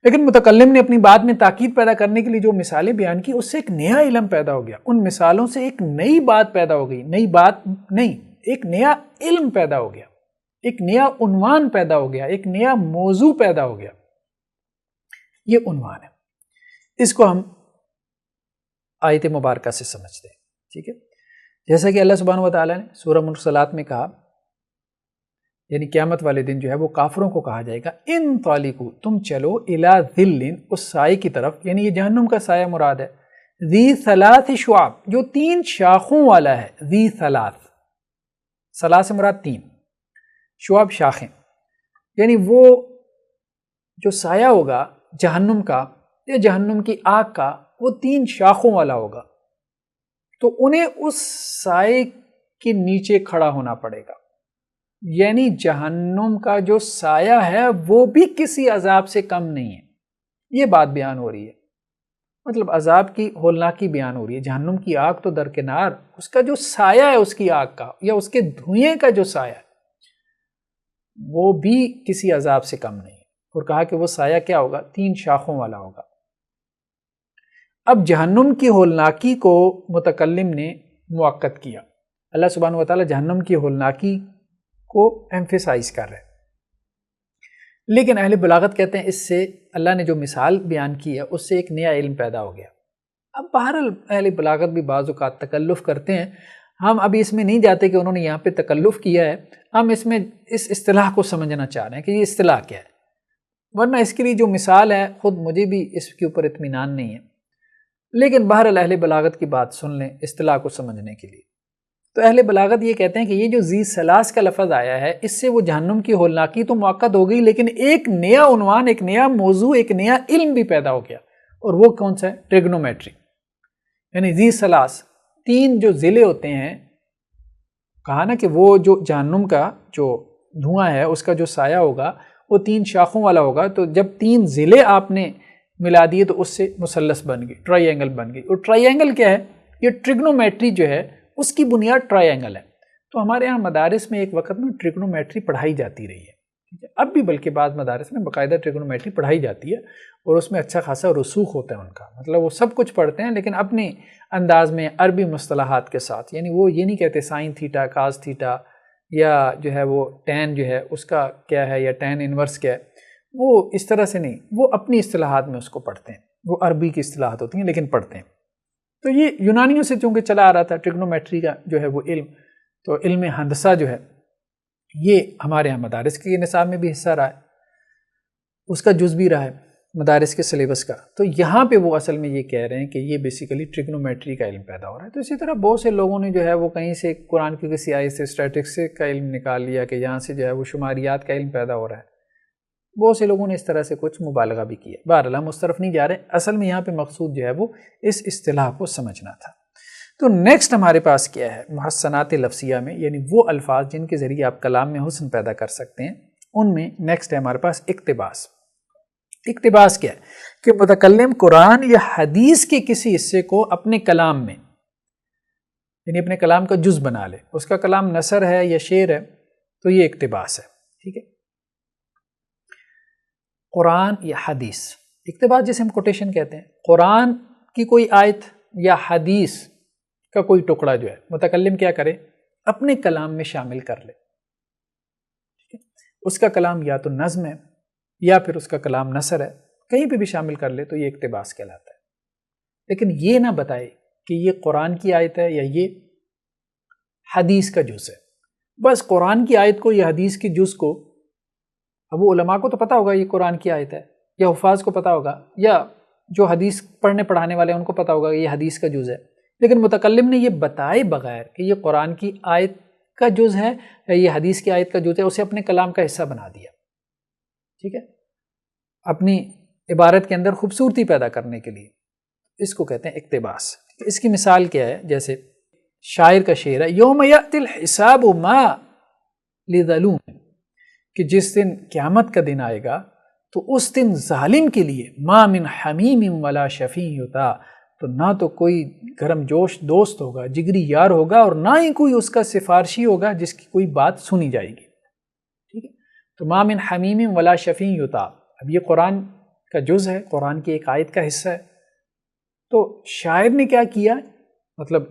لیکن متکلم نے اپنی بات میں تاکید پیدا کرنے کے لیے جو مثالیں بیان کی اس سے ایک نیا علم پیدا ہو گیا، ان مثالوں سے ایک نئی بات پیدا ہو گئی، نئی بات نہیں، ایک نیا علم پیدا ہو گیا، ایک نیا عنوان پیدا ہو گیا، ایک نیا موضوع پیدا ہو گیا۔ یہ عنوان ہے، اس کو ہم آیت مبارکہ سے سمجھتے ہیں، ٹھیک ہے۔ جیسا کہ اللہ سبحانہ و تعالیٰ نے سورہ مرسلات میں کہا، یعنی قیامت والے دن جو ہے وہ کافروں کو کہا جائے گا انطلقوا، تم چلو الی ظل، اس سائے کی طرف، یعنی یہ جہنم کا سایہ مراد ہے، ذی ثلاث شعاب، جو 3 شاخوں والا ہے، ذی ثلاث سے مراد 3، شعاب شاخیں، یعنی وہ جو سایہ ہوگا جہنم کا یا جہنم کی آگ کا وہ 3 شاخوں والا ہوگا، تو انہیں اس سائے کے نیچے کھڑا ہونا پڑے گا، یعنی جہنم کا جو سایہ ہے وہ بھی کسی عذاب سے کم نہیں ہے. یہ بات بیان ہو رہی ہے، مطلب عذاب کی ہولناکی بیان ہو رہی ہے. جہنم کی آگ تو درکنار، اس کا جو سایہ ہے اس کی آگ کا یا اس کے دھوئیں کا جو سایہ ہے وہ بھی کسی عذاب سے کم نہیں ہے. اور کہا کہ وہ سایہ کیا ہوگا؟ 3 شاخوں والا ہوگا. اب جہنم کی ہولناکی کو متکلم نے مؤکد کیا. اللہ سبحانہ وتعالی جہنم کی ہولناکی کو ایمفیسائز کر رہے ہیں، لیکن اہل بلاغت کہتے ہیں اس سے اللہ نے جو مثال بیان کی ہے اس سے ایک نیا علم پیدا ہو گیا. اب بہرحال اہل بلاغت بھی بعض اوقات تکلف کرتے ہیں، ہم ابھی اس میں نہیں جاتے کہ انہوں نے یہاں پہ تکلف کیا ہے، ہم اس میں اس اصطلاح کو سمجھنا چاہ رہے ہیں کہ یہ اصطلاح کیا ہے، ورنہ اس کے لیے جو مثال ہے خود مجھے بھی اس کے اوپر اطمینان نہیں ہے. لیکن بہرحال اہل بلاغت کی بات سن لیں اصطلاح کو سمجھنے کے لیے. تو اہل بلاغت یہ کہتے ہیں کہ یہ جو ذی ثلاث کا لفظ آیا ہے اس سے وہ جہنم کی ہولناکی تو مؤکد ہو گئی، لیکن ایک نیا عنوان، ایک نیا موضوع، ایک نیا علم بھی پیدا ہو گیا. اور وہ کون سا ہے؟ ٹریگنومیٹری. یعنی ذی ثلاث 3 جو ضلع ہوتے ہیں، کہا نا کہ وہ جو جہنم کا جو دھواں ہے اس کا جو سایہ ہوگا وہ 3 شاخوں والا ہوگا. تو جب 3 ضلع آپ نے ملا دیے تو اس سے مثلث بن گئی، ٹرائی اینگل بن گئی. اور ٹرائی اینگل کیا ہے؟ یہ ٹریگنومیٹری جو ہے اس کی بنیاد ٹرائی اینگل ہے. تو ہمارے ہاں مدارس میں ایک وقت میں ٹریگنومیٹری پڑھائی جاتی رہی ہے، اب بھی بلکہ بعض مدارس میں باقاعدہ ٹریگنومیٹری پڑھائی جاتی ہے اور اس میں اچھا خاصا رسوخ ہوتا ہے ان کا، مطلب وہ سب کچھ پڑھتے ہیں لیکن اپنے انداز میں عربی مصطلحات کے ساتھ. یعنی وہ یہ نہیں کہتے سائن تھیٹا، کاز تھیٹا، یا جو ہے وہ ٹین جو ہے اس کا کیا ہے، یا ٹین انورس کیا ہے، وہ اس طرح سے نہیں، وہ اپنی اصطلاحات میں اس کو پڑھتے ہیں. وہ عربی کی اصطلاحات ہوتی ہیں لیکن پڑھتے ہیں. تو یہ یونانیوں سے چونکہ چلا آ رہا تھا ٹریگنومیٹری کا جو ہے وہ علم، تو علم ہندسہ جو ہے یہ ہمارے ہاں مدارس کے نصاب میں بھی حصہ رہا ہے، اس کا جز بھی رہا ہے مدارس کے سلیبس کا. تو یہاں پہ وہ اصل میں یہ کہہ رہے ہیں کہ یہ بیسیکلی ٹریگنومیٹری کا علم پیدا ہو رہا ہے. تو اسی طرح بہت سے لوگوں نے جو ہے وہ کہیں سے قرآن کی کسی آیت سے اسٹیٹکس کا علم نکال لیا کہ یہاں سے جو ہے وہ شماریات کا علم پیدا ہو رہا ہے. بہت سے لوگوں نے اس طرح سے کچھ مبالغہ بھی کیا. بہرحال ہم اس طرف نہیں جا رہے، اصل میں یہاں پہ مقصود جو ہے وہ اس اصطلاح کو سمجھنا تھا. تو نیکسٹ ہمارے پاس کیا ہے؟ محسنات لفظیہ میں، یعنی وہ الفاظ جن کے ذریعے آپ کلام میں حسن پیدا کر سکتے ہیں، ان میں نیکسٹ ہے ہمارے پاس اقتباس. اقتباس کیا ہے؟ کہ متکلم قرآن یا حدیث کے کسی حصے کو اپنے کلام میں، یعنی اپنے کلام کا جز بنا لے. اس کا کلام نثر ہے یا شعر ہے تو یہ اقتباس ہے. ٹھیک ہے، قرآن یا حدیث. اقتباس جیسے ہم کوٹیشن کہتے ہیں، قرآن کی کوئی آیت یا حدیث کا کوئی ٹکڑا جو ہے متکلم کیا کرے؟ اپنے کلام میں شامل کر لے. ٹھیک ہے، اس کا کلام یا تو نظم ہے یا پھر اس کا کلام نثر ہے، کہیں پہ بھی شامل کر لے تو یہ اقتباس کہلاتا ہے. لیکن یہ نہ بتائے کہ یہ قرآن کی آیت ہے یا یہ حدیث کا جز ہے. بس قرآن کی آیت کو یا حدیث کی جز کو، اب وہ علماء کو تو پتہ ہوگا یہ قرآن کی آیت ہے، یا حفاظ کو پتہ ہوگا، یا جو حدیث پڑھنے پڑھانے والے ہیں ان کو پتہ ہوگا کہ یہ حدیث کا جز ہے. لیکن متکلم نے یہ بتائے بغیر کہ یہ قرآن کی آیت کا جز ہے یا یہ حدیث کی آیت کا جز ہے، اسے اپنے کلام کا حصہ بنا دیا. ٹھیک ہے، اپنی عبارت کے اندر خوبصورتی پیدا کرنے کے لیے، اس کو کہتے ہیں اقتباس. اس کی مثال کیا ہے؟ جیسے شاعر کا شعر ہے، یوم یأتی الحساب ما لظلوم، کہ جس دن قیامت کا دن آئے گا تو اس دن ظالم کے لیے ما من حمیم ولا شفیع ہوتا، تو نہ تو کوئی گرم جوش دوست ہوگا، جگری یار ہوگا، اور نہ ہی کوئی اس کا سفارشی ہوگا جس کی کوئی بات سنی جائے گی. ٹھیک ہے، تو ما من حمیم ولا شفیع ہوتا، اب یہ قرآن کا جز ہے، قرآن کی ایک آیت کا حصہ ہے. تو شاعر نے کیا کیا؟ مطلب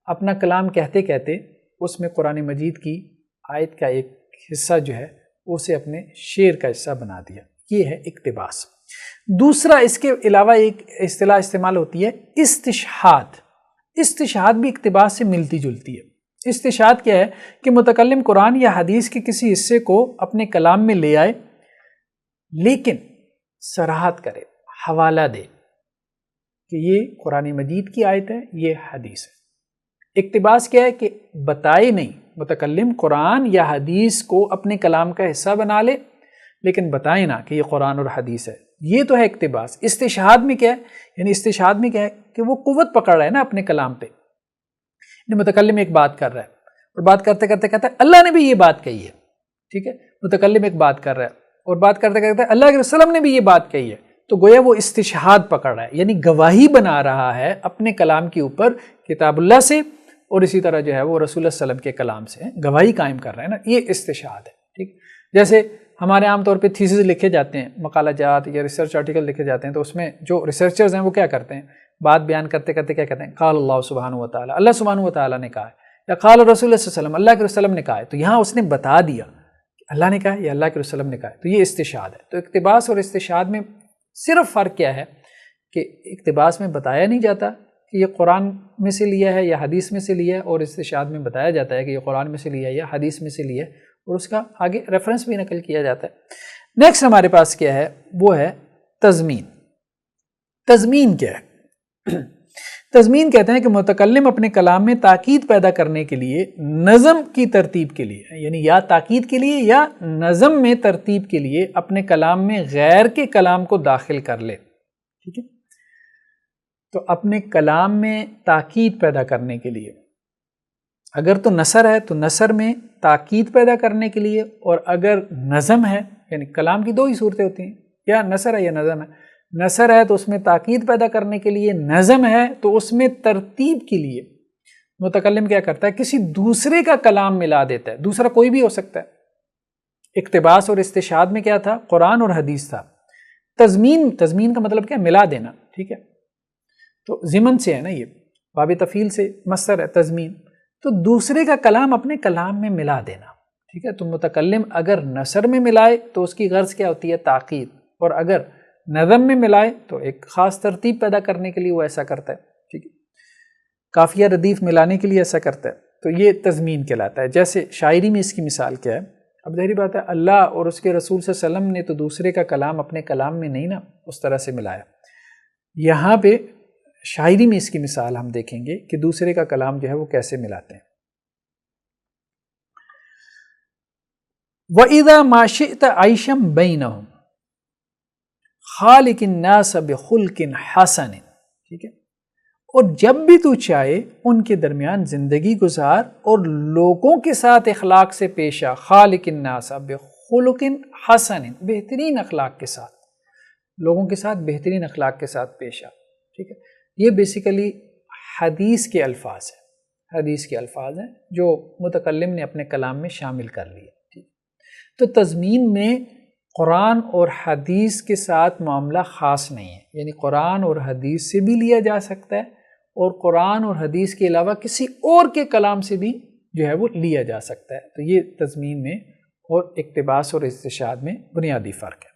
اپنا کلام کہتے کہتے اس میں قرآن مجید کی آیت کا ایک حصہ جو ہے اسے اپنے شعر کا حصہ بنا دیا. یہ ہے اقتباس. دوسرا اس کے علاوہ ایک اصطلاح استعمال ہوتی ہے استشہاد. استشہاد بھی اقتباس سے ملتی جلتی ہے. استشہاد کیا ہے؟ کہ متکلم قرآن یا حدیث کے کسی حصے کو اپنے کلام میں لے آئے لیکن صراحت کرے، حوالہ دے کہ یہ قرآن مجید کی آیت ہے، یہ حدیث ہے. اقتباس کیا ہے؟ کہ بتائے نہیں، متکلم قرآن یا حدیث کو اپنے کلام کا حصہ بنا لے لیکن بتائے نہ کہ یہ قرآن اور حدیث ہے. یہ تو ہے اقتباس. استشہاد میں کیا ہے؟ یعنی استشہاد میں کیا ہے کہ وہ قوت پکڑ رہا ہے نا اپنے کلام پہ. یعنی متکلم ایک بات کر رہا ہے اور بات کرتے کرتے کہتا ہے اللہ نے بھی یہ بات کہی ہے. ٹھیک ہے، متکلم ایک بات کر رہا ہے اور بات کرتے کرتے اللہ کے رسول نے بھی یہ بات کہی ہے، تو گویا وہ استشہاد پکڑ رہا ہے، یعنی گواہی بنا رہا ہے اپنے کلام کے اوپر کتاب اللہ سے، اور اسی طرح جو ہے وہ رسول اللہ صلی اللہ علیہ وسلم کے کلام سے گواہی قائم کر رہے ہیں نا، یہ استشہاد ہے۔ ٹھیک، جیسے ہمارے عام طور پہ تھیسز لکھے جاتے ہیں، مقالہ جات یا ریسرچ آرٹیکل لکھے جاتے ہیں، تو اس میں جو ریسرچرز ہیں وہ کیا کرتے ہیں، بات بیان کرتے کرتے کیا کہتے ہیں، قال اللہ سبحانہ و تعالیٰ، اللہ سبحانہ و تعالیٰ نے کہا ہے، یا قال رسول اللہ صلی اللہ علیہ وسلم، اللہ کے رسول نے کہا ہے، تو یہاں اس نے بتا دیا اللہ نے کہا ہے یا اللہ کے رسول نے کہا ہے، تو یہ استشہاد ہے۔ تو اقتباس اور استشہاد میں صرف فرق کیا ہے کہ اقتباس میں بتایا نہیں جاتا کہ یہ قرآن میں سے لیا ہے یا حدیث میں سے لیا ہے، اور استشہاد میں بتایا جاتا ہے کہ یہ قرآن میں سے لیا ہے یا حدیث میں سے لیا ہے، اور اس کا آگے ریفرنس بھی نقل کیا جاتا ہے۔ نیکسٹ ہمارے پاس کیا ہے، وہ ہے تضمین۔ تضمین کیا ہے؟ تضمین کہتے ہیں کہ متکلم اپنے کلام میں تاکید پیدا کرنے کے لیے نظم کی ترتیب کے لیے، یعنی یا تاکید کے لیے یا نظم میں ترتیب کے لیے اپنے کلام میں غیر کے کلام کو داخل کر لے۔ ٹھیک ہے، تو اپنے کلام میں تاکید پیدا کرنے کے لیے، اگر تو نثر ہے تو نثر میں تاکید پیدا کرنے کے لیے، اور اگر نظم ہے، یعنی کلام کی دو ہی صورتیں ہوتی ہیں، یا نثر ہے یا نظم ہے، نثر ہے تو اس میں تاکید پیدا کرنے کے لیے، نظم ہے تو اس میں ترتیب کے لیے متکلم کیا کرتا ہے، کسی دوسرے کا کلام ملا دیتا ہے، دوسرا کوئی بھی ہو سکتا ہے۔ اقتباس اور استشہاد میں کیا تھا، قرآن اور حدیث تھا۔ تضمین کا مطلب کیا، ملا دینا۔ ٹھیک ہے، تو ضمن سے ہے نا، یہ باب تفعیل سے مصدر ہے تضمین، تو دوسرے کا کلام اپنے کلام میں ملا دینا۔ ٹھیک ہے، تو متکلم اگر نثر میں ملائے تو اس کی غرض کیا ہوتی ہے، تاکید، اور اگر نظم میں ملائے تو ایک خاص ترتیب پیدا کرنے کے لیے وہ ایسا کرتا ہے۔ ٹھیک ہے، قافیہ ردیف ملانے کے لیے ایسا کرتا ہے، تو یہ تضمین کہلاتا ہے۔ جیسے شاعری میں اس کی مثال کیا ہے، اب ظاہری بات ہے اللہ اور اس کے رسول صلی اللہ علیہ وسلم نے تو دوسرے کا کلام اپنے کلام میں نہیں نا اس طرح سے ملایا، یہاں پہ شاعری میں اس کی مثال ہم دیکھیں گے کہ دوسرے کا کلام جو ہے وہ کیسے ملاتے ہیں۔ وَإِذَا مَا شِئْتَ عَيْشًا بَيْنَهُمْ خالق الناس بخلق حسن۔ ٹھیک ہے، اور جب بھی تو چاہے ان کے درمیان زندگی گزار اور لوگوں کے ساتھ اخلاق سے پیش آ، خالق الناس بخلق حسن، بہترین اخلاق کے ساتھ، لوگوں کے ساتھ بہترین اخلاق کے ساتھ پیش آ۔ ٹھیک ہے، یہ بیسیکلی حدیث کے الفاظ ہیں، حدیث کے الفاظ ہیں جو متکلم نے اپنے کلام میں شامل کر لیے۔ تو تضمین میں قرآن اور حدیث کے ساتھ معاملہ خاص نہیں ہے، یعنی قرآن اور حدیث سے بھی لیا جا سکتا ہے، اور قرآن اور حدیث کے علاوہ کسی اور کے کلام سے بھی جو ہے وہ لیا جا سکتا ہے۔ تو یہ تضمین میں اور اقتباس اور استشہاد میں بنیادی فرق ہے۔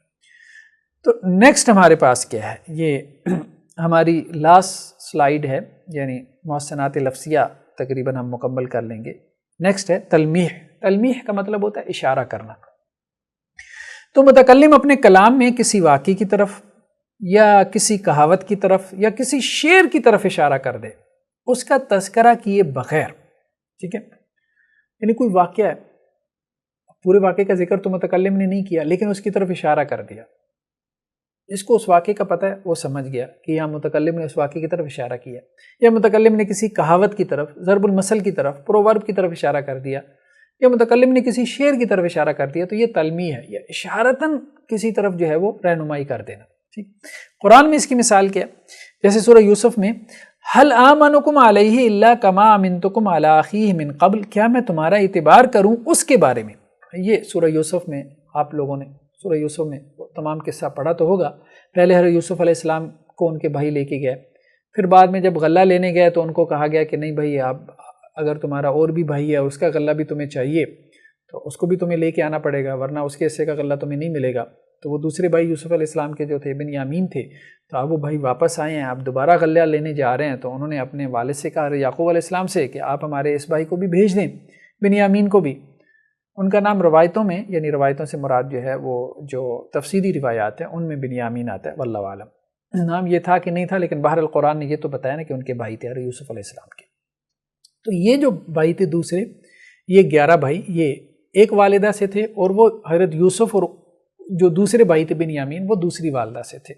تو نیکسٹ ہمارے پاس کیا ہے، یہ ہماری لاسٹ سلائیڈ ہے، یعنی محسنات لفظیہ تقریباً ہم مکمل کر لیں گے۔ نیکسٹ ہے تلمیح۔ تلمیح کا مطلب ہوتا ہے اشارہ کرنا۔ تو متکلم اپنے کلام میں کسی واقعے کی طرف یا کسی کہاوت کی طرف یا کسی شعر کی طرف اشارہ کر دے، اس کا تذکرہ کیے بغیر۔ ٹھیک ہے، یعنی کوئی واقعہ ہے، پورے واقعے کا ذکر تو متکلم نے نہیں کیا لیکن اس کی طرف اشارہ کر دیا، اس کو اس واقعے کا پتہ ہے، وہ سمجھ گیا کہ یہاں متکلم نے اس واقعے کی طرف اشارہ کیا، یا متکلم نے کسی کہاوت کی طرف، ضرب المثل کی طرف، پروورب کی طرف اشارہ کر دیا، یا متکلم نے کسی شعر کی طرف اشارہ کر دیا، تو یہ تلمیح ہے، یا اشارتاً کسی طرف جو ہے وہ رہنمائی کر دینا۔ ٹھیک، قرآن میں اس کی مثال کیا، جیسے سورہ یوسف میں هل آمنکم علیہ الا کما امنتکم علی اخیہ من قبل، کیا میں تمہارا اعتبار کروں اس کے بارے میں۔ یہ سورہ یوسف میں آپ لوگوں نے سورہ یوسف میں تمام قصہ پڑھا تو ہوگا۔ پہلے حضرت یوسف علیہ السلام کو ان کے بھائی لے کے گئے، پھر بعد میں جب غلہ لینے گئے تو ان کو کہا گیا کہ نہیں بھائی، آپ اگر تمہارا اور بھی بھائی ہے اس کا غلہ بھی تمہیں چاہیے تو اس کو بھی تمہیں لے کے آنا پڑے گا، ورنہ اس کے حصے کا غلہ تمہیں نہیں ملے گا۔ تو وہ دوسرے بھائی یوسف علیہ السلام کے جو تھے بنیامین تھے، تو اب وہ بھائی واپس آئے ہیں، آپ دوبارہ غلہ لینے جا رہے ہیں، تو انہوں نے اپنے والد سے کہا، یعقوب علیہ السلام سے، کہ آپ ہمارے اس بھائی کو بھی بھیج دیں، بنیامین کو بھی۔ ان کا نام روایتوں میں، یعنی روایتوں سے مراد جو ہے وہ جو تفسیری روایات ہیں ان میں بنیامین آتا ہے، واللہ عالم نام یہ تھا کہ نہیں تھا، لیکن بہرحال قرآن نے یہ تو بتایا نا کہ ان کے بھائی تھے حضرت یوسف علیہ السلام کے۔ تو یہ جو بھائی تھے دوسرے، یہ 11 بھائی، یہ ایک والدہ سے تھے، اور وہ حضرت یوسف اور جو دوسرے بھائی تھے بنیامین وہ دوسری والدہ سے تھے۔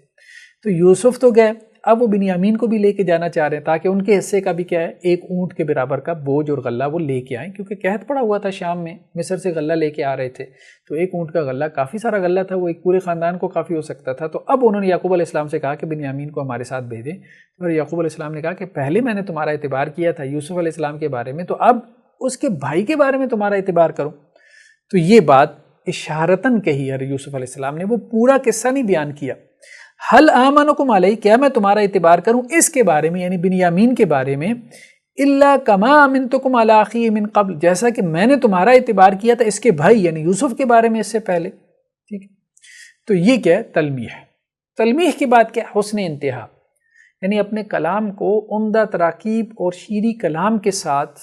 تو یوسف تو گئے، اب وہ بنیامین کو بھی لے کے جانا چاہ رہے ہیں تاکہ ان کے حصے کا بھی کیا ہے ایک اونٹ کے برابر کا بوجھ اور غلہ وہ لے کے آئیں، کیونکہ قحط پڑا ہوا تھا شام میں، مصر سے غلہ لے کے آ رہے تھے، تو ایک اونٹ کا غلہ کافی سارا غلہ تھا، وہ ایک پورے خاندان کو کافی ہو سکتا تھا۔ تو اب انہوں نے یعقوب علیہ السلام سے کہا کہ بنیامین کو ہمارے ساتھ بھیجیں، اور یعقوب علیہ السلام نے کہا کہ پہلے میں نے تمہارا اعتبار کیا تھا یوسف علیہ السلام کے بارے میں، تو اب اس کے بھائی کے بارے میں تمہارا اعتبار کروں۔ تو یہ بات اشارتاً کہی ہے یوسف علیہ السلام نے، وہ پورا قصہ نہیں بیان کیا۔ حل آمنکم علیہ، کیا میں تمہارا اعتبار کروں اس کے بارے میں، یعنی بنیامین کے بارے میں، الا کما امنتکم علی اخیہ من قبل، جیسا کہ میں نے تمہارا اعتبار کیا تھا اس کے بھائی یعنی یوسف کے بارے میں اس سے پہلے۔ ٹھیک ہے، تو یہ کیا ہے؟ تلمیح۔ تلمیح کی بات کیا؟ حسن انتہا، یعنی اپنے کلام کو عمدہ تراکیب اور شیریں کلام کے ساتھ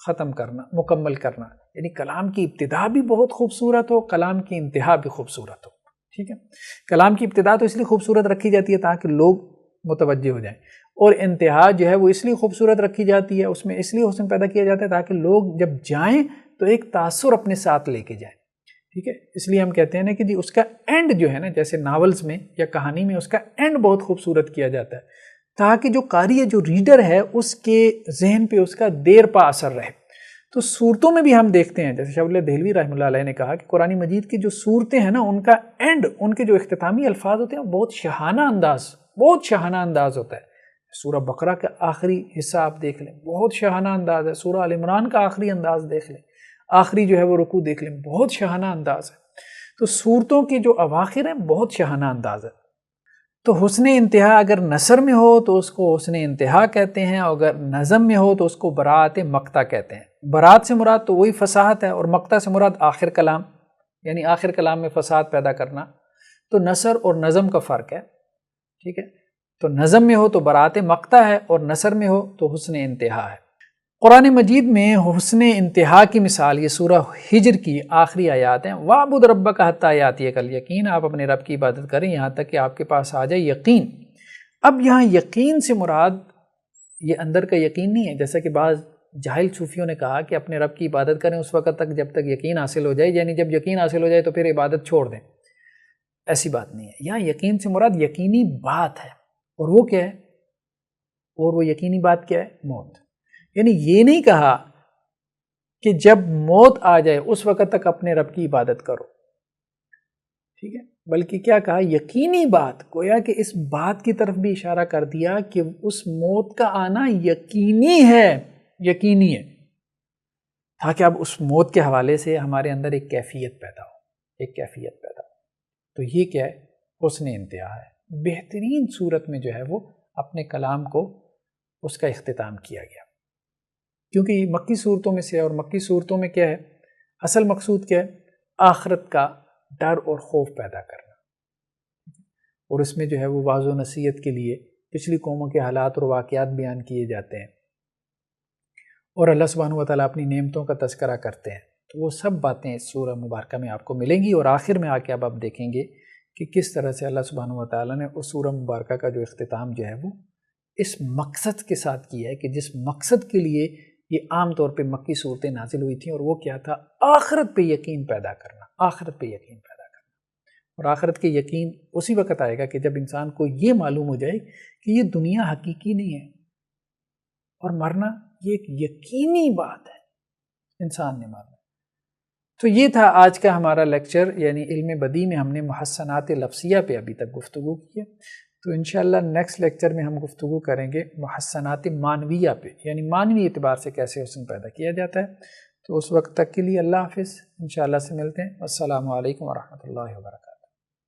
ختم کرنا، مکمل کرنا، یعنی کلام کی ابتدا بھی بہت خوبصورت ہو، کلام کی انتہا بھی خوبصورت ہو۔ ٹھیک ہے، کلام کی ابتدا تو اس لیے خوبصورت رکھی جاتی ہے تاکہ لوگ متوجہ ہو جائیں، اور انتہا جو ہے وہ اس لیے خوبصورت رکھی جاتی ہے، اس میں اس لیے حسن پیدا کیا جاتا ہے تاکہ لوگ جب جائیں تو ایک تاثر اپنے ساتھ لے کے جائیں۔ ٹھیک ہے، اس لیے ہم کہتے ہیں نا کہ جی اس کا اینڈ جو ہے نا، جیسے ناولز میں یا کہانی میں اس کا اینڈ بہت خوبصورت کیا جاتا ہے تاکہ جو قاری ہے، جو ریڈر ہے، اس کے ذہن پہ اس کا دیر پا اثر رہے۔ تو صورتوں میں بھی ہم دیکھتے ہیں، جیسے شاہ ولی اللہ دہلوی رحمہ اللہ علیہ نے کہا کہ قرآن مجید کی جو صورتیں ہیں نا، ان کا اینڈ، ان کے جو اختتامی الفاظ ہوتے ہیں بہت شاہانہ انداز ہوتا ہے۔ سورہ بقرہ کا آخری حصہ آپ دیکھ لیں، بہت شاہانہ انداز ہے۔ سورہ آل عمران کا آخری انداز دیکھ لیں، آخری جو ہے وہ رکوع دیکھ لیں، بہت شاہانہ انداز ہے۔ تو صورتوں کے جو اواخر ہیں بہت شاہانہ انداز ہے۔ تو حسن انتہا اگر نثر میں ہو تو اس کو حسن انتہا کہتے ہیں، اور اگر نظم میں ہو تو اس کو براعت مقطع کہتے ہیں۔ براعت سے مراد تو وہی فصاحت ہے، اور مقطع سے مراد آخر کلام، یعنی آخر کلام میں فصاحت پیدا کرنا۔ تو نثر اور نظم کا فرق ہے۔ ٹھیک ہے، تو نظم میں ہو تو براعت مقطع ہے، اور نثر میں ہو تو حسن انتہا ہے۔ قرآن مجید میں حسن انتہا کی مثال یہ سورہ ہجر کی آخری آیات ہیں، وَاعْبُدْ رَبَّكَ حَتَّىٰ يَأْتِيَكَ الْيَقِينُ، آپ اپنے رب کی عبادت کریں یہاں تک کہ آپ کے پاس آ جائے یقین۔ اب یہاں یقین سے مراد یہ اندر کا یقین نہیں ہے، جیسا کہ بعض جاہل صوفیوں نے کہا کہ اپنے رب کی عبادت کریں اس وقت تک جب تک یقین حاصل ہو جائے، یعنی جب یقین حاصل ہو جائے تو پھر عبادت چھوڑ دیں۔ ایسی بات نہیں ہے، یہاں یقین سے مراد یقینی بات ہے، اور وہ کیا ہے؟ اور وہ یقینی بات کیا ہے؟ موت۔ یعنی یہ نہیں کہا کہ جب موت آ جائے اس وقت تک اپنے رب کی عبادت کرو، ٹھیک ہے، بلکہ کیا کہا؟ یقینی بات، گویا کہ اس بات کی طرف بھی اشارہ کر دیا کہ اس موت کا آنا یقینی ہے تاکہ اب اس موت کے حوالے سے ہمارے اندر ایک کیفیت پیدا ہو۔ تو یہ کیا ہے؟ حسن انتہا ہے۔ بہترین صورت میں جو ہے وہ اپنے کلام کو اس کا اختتام کیا گیا، کیونکہ یہ مکی صورتوں میں سے، اور مکی صورتوں میں کیا ہے؟ اصل مقصود کیا ہے؟ آخرت کا ڈر اور خوف پیدا کرنا، اور اس میں جو ہے وہ واعظ و نصیحت کے لیے پچھلی قوموں کے حالات اور واقعات بیان کیے جاتے ہیں، اور اللہ سبحانہ و تعالیٰ اپنی نعمتوں کا تذکرہ کرتے ہیں۔ تو وہ سب باتیں اس سورہ مبارکہ میں آپ کو ملیں گی، اور آخر میں آ کے اب آپ دیکھیں گے کہ کس طرح سے اللہ سبحانہ و تعالیٰ نے اس سورہ مبارکہ کا جو اختتام جو ہے وہ اس مقصد کے ساتھ کیا ہے کہ جس مقصد کے لیے یہ عام طور پہ مکی صورتیں نازل ہوئی تھیں، اور وہ کیا تھا؟ آخرت پہ یقین پیدا کرنا، اور آخرت کے یقین اسی وقت آئے گا کہ جب انسان کو یہ معلوم ہو جائے کہ یہ دنیا حقیقی نہیں ہے، اور مرنا یہ ایک یقینی بات ہے، انسان نے مرنا۔ تو یہ تھا آج کا ہمارا لیکچر، یعنی علم بدیع میں ہم نے محسنات لفظیہ پہ ابھی تک گفتگو کی ہے۔ تو انشاءاللہ نیکسٹ لیکچر میں ہم گفتگو کریں گے محسنات معنویہ پہ، یعنی معنوی اعتبار سے کیسے حسن پیدا کیا جاتا ہے۔ تو اس وقت تک کے لیے اللہ حافظ، انشاءاللہ سے ملتے ہیں۔ السلام علیکم ورحمۃ اللہ وبرکاتہ۔